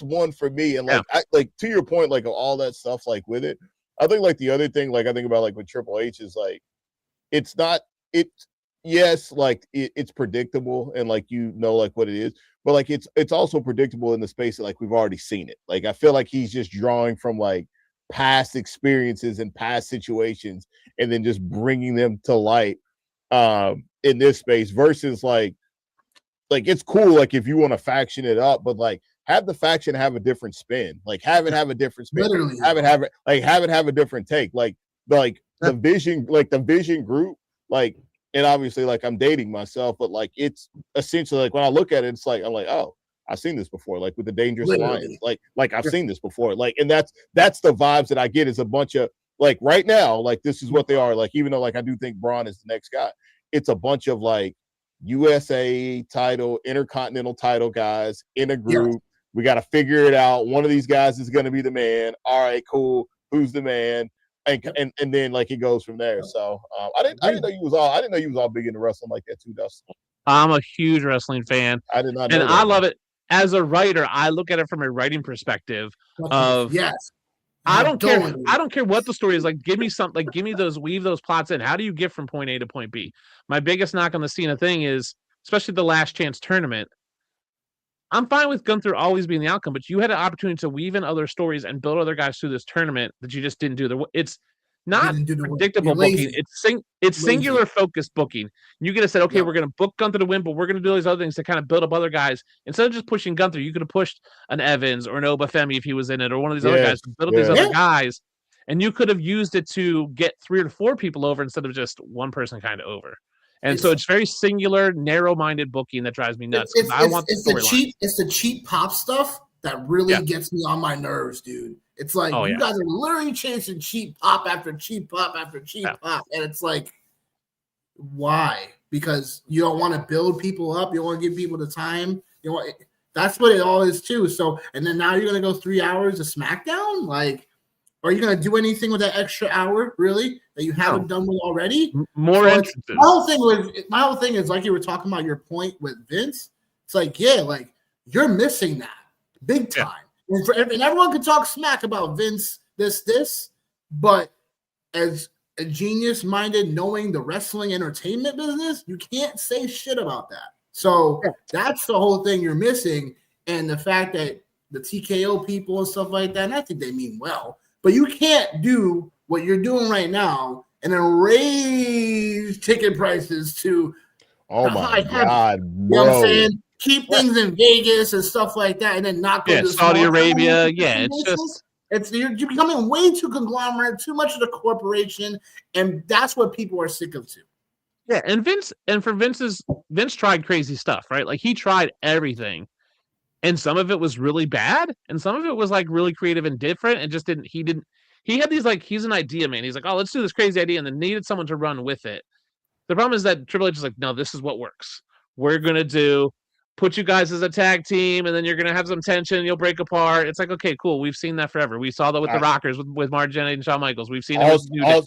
one for me. And like, I to your point, like all that stuff, like with it. I think like the other thing, like I think about like with Triple H is like, it's predictable and like like what it is, but like it's also predictable in the space that like we've already seen it. Like I feel like he's just drawing from like past experiences and past situations and then just bringing them to light in this space versus like it's cool like if you want to faction it up, but like have the faction have a different spin, like have it have a different spin. Literally. have it have a different take, like the vision group, like, and obviously like I'm dating myself, but like it's essentially like when I look at it, it's like I'm like, oh, I've seen this before, like with the Dangerous Alliance, like I've seen this before, like, and that's the vibes that I get is a bunch of like right now, like this is what they are, like even though like I do think Braun is the next guy, it's a bunch of like USA title, Intercontinental title guys in a group. We got to figure it out. One of these guys is going to be the man. All right, cool. Who's the man? And then like it goes from there. So I didn't know you was all big into wrestling like that too, Dustin. I'm a huge wrestling fan. I did not know and that. I love it. As a writer, I look at it from a writing perspective of I don't care what the story is. Like, give me something. Like, weave those plots in. How do you get from point A to point B? My biggest knock on the Cena thing is, especially the Last Chance tournament. I'm fine with Gunther always being the outcome, but you had an opportunity to weave in other stories and build other guys through this tournament that you just didn't do. It's not predictable booking. It's singular focused booking. You could have said, okay, we're going to book Gunther to win, but we're going to do all these other things to kind of build up other guys. Instead of just pushing Gunther, you could have pushed an Evans or an Obafemi if he was in it, or one of these other guys to build up these other guys. And you could have used it to get 3 or 4 people over instead of just one person kind of over. And so it's very singular, narrow-minded booking that drives me nuts. It's the cheap pop stuff that really gets me on my nerves, dude. It's like you guys are literally chasing cheap pop after cheap pop after cheap pop, and it's like, why? Because you don't want to build people up. You don't want to give people the time. That's what it all is too. So, and then now you're gonna go 3 hours of SmackDown. Like, are you gonna do anything with that extra hour, really, that you haven't done with already? More entrances. My whole thing is like you were talking about your point with Vince. It's like, like you're missing that big time. And everyone can talk smack about Vince, this, but as a genius-minded, knowing the wrestling entertainment business, you can't say shit about that. So that's the whole thing you're missing, and the fact that the TKO people and stuff like that, and I think they mean well, but you can't do what you're doing right now and then raise ticket prices to my God, bro. You know what I'm saying? Keep things in Vegas and stuff like that, and then not go to Saudi Arabia. You're becoming way too conglomerate, too much of the corporation, and that's what people are sick of too. Yeah, and Vince tried crazy stuff, right? Like he tried everything, and some of it was really bad, and some of it was like really creative and different, and just didn't. He had these like he's an idea man. He's like, oh, let's do this crazy idea, and then needed someone to run with it. The problem is that Triple H is like, no, this is what works. We're going to put you guys as a tag team, and then you're going to have some tension. You'll break apart. It's like, okay, cool. We've seen that forever. We saw that with the Rockers, with Mark Jennings and Shawn Michaels. We've seen it with New Day.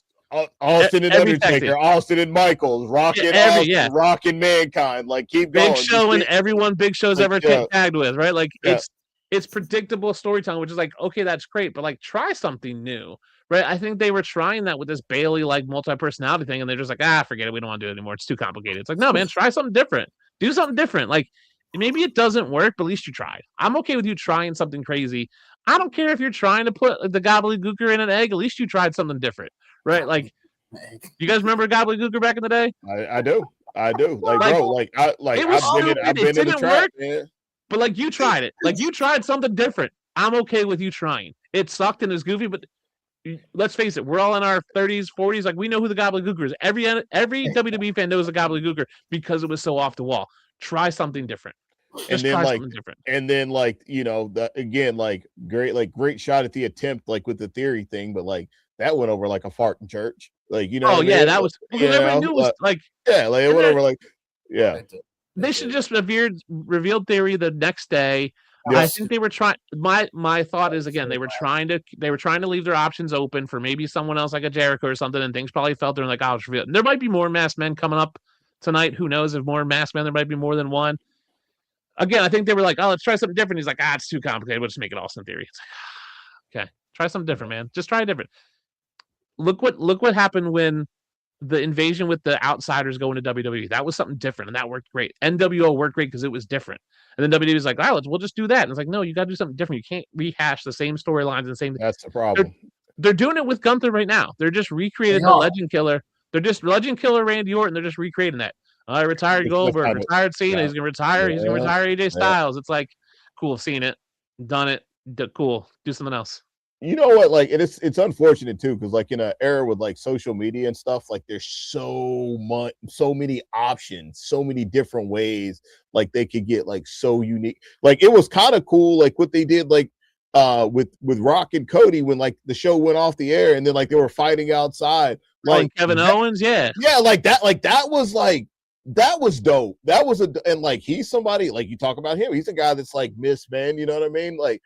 Austin and Undertaker, Austin and Michaels, Rockin' Austin, Rockin' Mankind. Like, keep going. Big Show and everyone Big Show's ever tagged with, right? Like, it's predictable storytelling, which is like, okay, that's great, but like, try something new, right? I think they were trying that with this Bailey like multi-personality thing, and they're just like, forget it, we don't want to do it anymore. It's too complicated. It's like, no, man, try something different. Do something different. Like, maybe it doesn't work, but at least you tried. I'm okay with you trying something crazy. I don't care if you're trying to put the gobbledygooker in an egg. At least you tried something different, right? Like, you guys remember gobbledygooker back in the day? I do. Like, bro, I've been in the trap, man. But like, you tried it. Like, you tried something different. I'm okay with you trying. It sucked and it's goofy, but let's face it, we're all in our 30s, 40s. Like, we know who the gobbledygooker is. Every WWE fan knows the gobbledygooker because it was so off the wall. Try something different. And then like, you know, great shot at the attempt, like with the theory thing, but like that went over like a fart in church. Like, you know, that was everybody knew it was like it went over like They should just revealed theory the next day. Yes. I think they were trying. My thought is, again, they were trying to leave their options open for maybe someone else like a Jericho or something, and things probably felt they're like, oh, it's revealed. There might be more masked men coming up tonight. Who knows? If more masked men, there might be more than one. Again, I think they were like, oh, let's try something different. He's like, it's too complicated. We'll just make it Austin Theory. It's like, okay, try something different, man. Just try it different. Look what happened when the invasion with the outsiders going to WWE. That was something different, and that worked great. NWO worked great because it was different. And then WWE was like, we'll just do that. And it's like, no, you got to do something different. You can't rehash the same storylines and the same. That's the problem. They're doing it with Gunther right now. They're just recreating the Legend Killer. They're just Legend Killer Randy Orton. They're just recreating that. Retired Goldberg, retired Cena. He's gonna retire. He's gonna retire AJ Styles. It's like, cool, seen it, done it. Cool, do something else. You know what? Like, it's unfortunate too, because like in an era with like social media and stuff, like there's so many options, so many different ways like they could get like so unique. Like, it was kind of cool, like what they did like with Rock and Cody when like the show went off the air and then like they were fighting outside. Like Kevin Owens, like that was dope. And like he's somebody, like you talk about him, he's a guy that's like Miss Men, you know what I mean? Like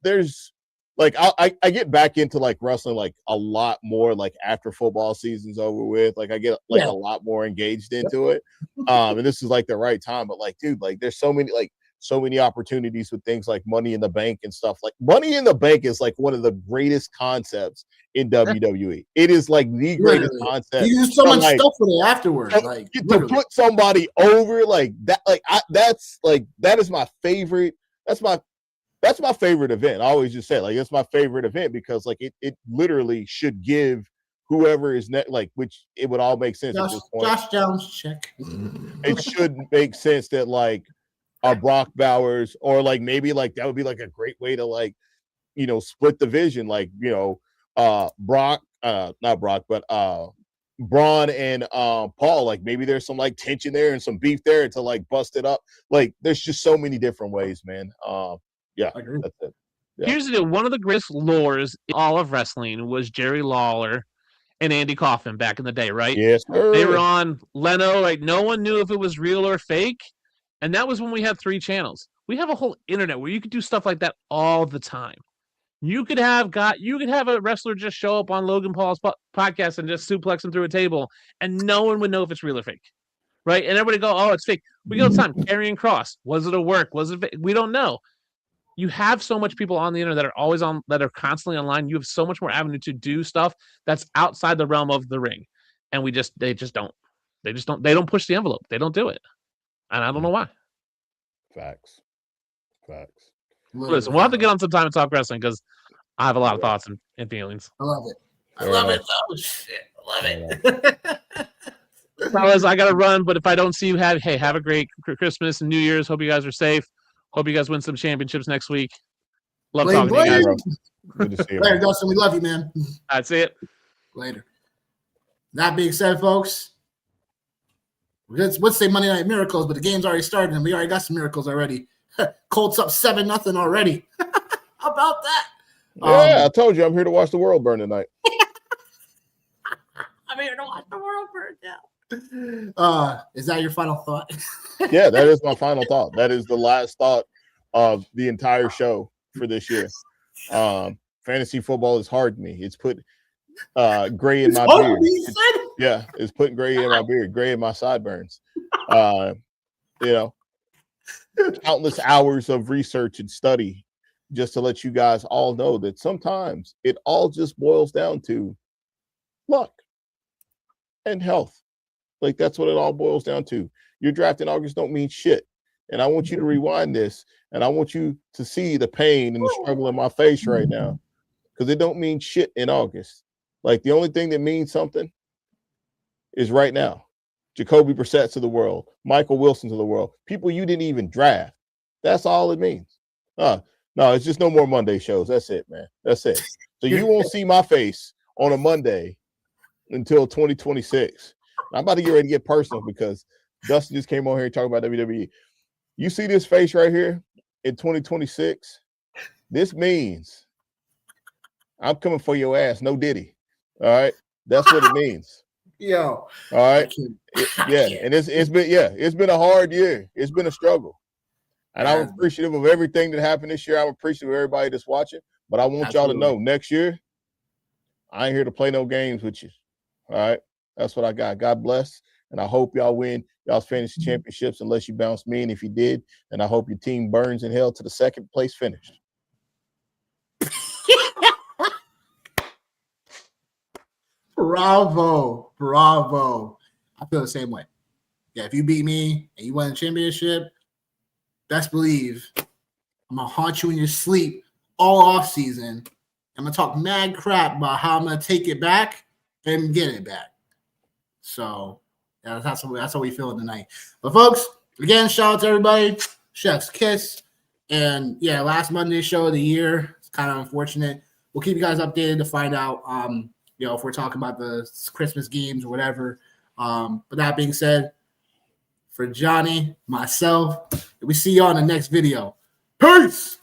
there's like I get back into like wrestling like a lot more like after football season's over with. Like I get like a lot more engaged into it. And this is like the right time. But like, dude, like there's so many opportunities with things like Money in the Bank and stuff. Like Money in the Bank is like one of the greatest concepts in WWE. It is like the greatest concept. You use so much stuff for it afterwards. Like to put somebody over like that, that is my favorite. That's my favorite event. I always just say like it's my favorite event because like it literally should give whoever is next, like, which it would all make sense at this point. Josh Jones, check. It should make sense that like Brock Bowers or like maybe like that would be like a great way to like, you know, split the vision. Like, you know, not Brock, but Braun and Paul, like maybe there's some like tension there and some beef there to like bust it up. Like there's just so many different ways, man. That's it. Yeah. Here's the deal. One of the greatest lures in all of wrestling was Jerry Lawler and Andy Kaufman back in the day, right? Yes, sir. They were on Leno, like no one knew if it was real or fake. And that was when we had 3 channels. We have a whole internet where you could do stuff like that all the time. You could have a wrestler just show up on Logan Paul's podcast and just suplex him through a table, and no one would know if it's real or fake, right? And everybody go, "Oh, it's fake." We go time. Karrion Kross, was it a work? Was it fake? We don't know. You have so much people on the internet that are always on, that are constantly online. You have so much more avenue to do stuff that's outside the realm of the ring, and they don't push the envelope. They don't do it, and I don't know why. Facts. Listen, we'll have to get on some time and talk wrestling because I have a lot of thoughts and feelings. I love it. Oh shit, I love it. Fellas, I gotta run, but if I don't see you, have a great Christmas and New Year's. Hope you guys are safe. Hope you guys win some championships next week. Love talking to you guys. Good to see you. Later, Dustin. We love you, man. That's it. Later. That being said, folks, let's say Monday Night Miracles, but the game's already started and we already got some miracles already. Colts up 7-0 already. How about that? Yeah, I told you I'm here to watch the world burn tonight. I'm here to watch the world burn down. Is that your final thought? Yeah, that is my final thought. That is the last thought of the entire show for this year. Fantasy football is hard to me. It's put gray in my beard. It's putting gray in my beard, gray in my sideburns. Countless hours of research and study just to let you guys all know that sometimes it all just boils down to luck and health. Like, that's what it all boils down to. Your draft in August don't mean shit. And I want you to rewind this, and I want you to see the pain and the struggle in my face right now, because it don't mean shit in August. Like, the only thing that means something is right now. Jacoby Brissett's of the world, Michael Wilson's of the world, people you didn't even draft. That's all it means. No, it's just no more Monday shows. That's it, man. That's it. So you won't see my face on a Monday until 2026. I'm about to get ready to get personal because Dustin just came on here and talking about WWE. You see this face right here in 2026? This means I'm coming for your ass. No Diddy. All right. That's what it means. Yo. All right. And it's been a hard year. It's been a struggle. And I'm appreciative of everything that happened this year. I'm appreciative of everybody that's watching. But I want y'all to know next year, I ain't here to play no games with you. All right. That's what I got. God bless. And I hope y'all win y'all's fantasy championships unless you bounce me. And if you did, then I hope your team burns in hell to the second place finish. Bravo. I feel the same way. Yeah, if you beat me and you win a championship, best believe I'm going to haunt you in your sleep all off season. I'm going to talk mad crap about how I'm going to take it back and get it back. So that's how we feel tonight. But folks, again, shout out to everybody. Chef's kiss. And yeah, last Monday show of the year. It's kind of unfortunate. We'll keep you guys updated to find out, if we're talking about the Christmas games or whatever. But that being said, for Johnny, myself, we see you on the next video. Peace.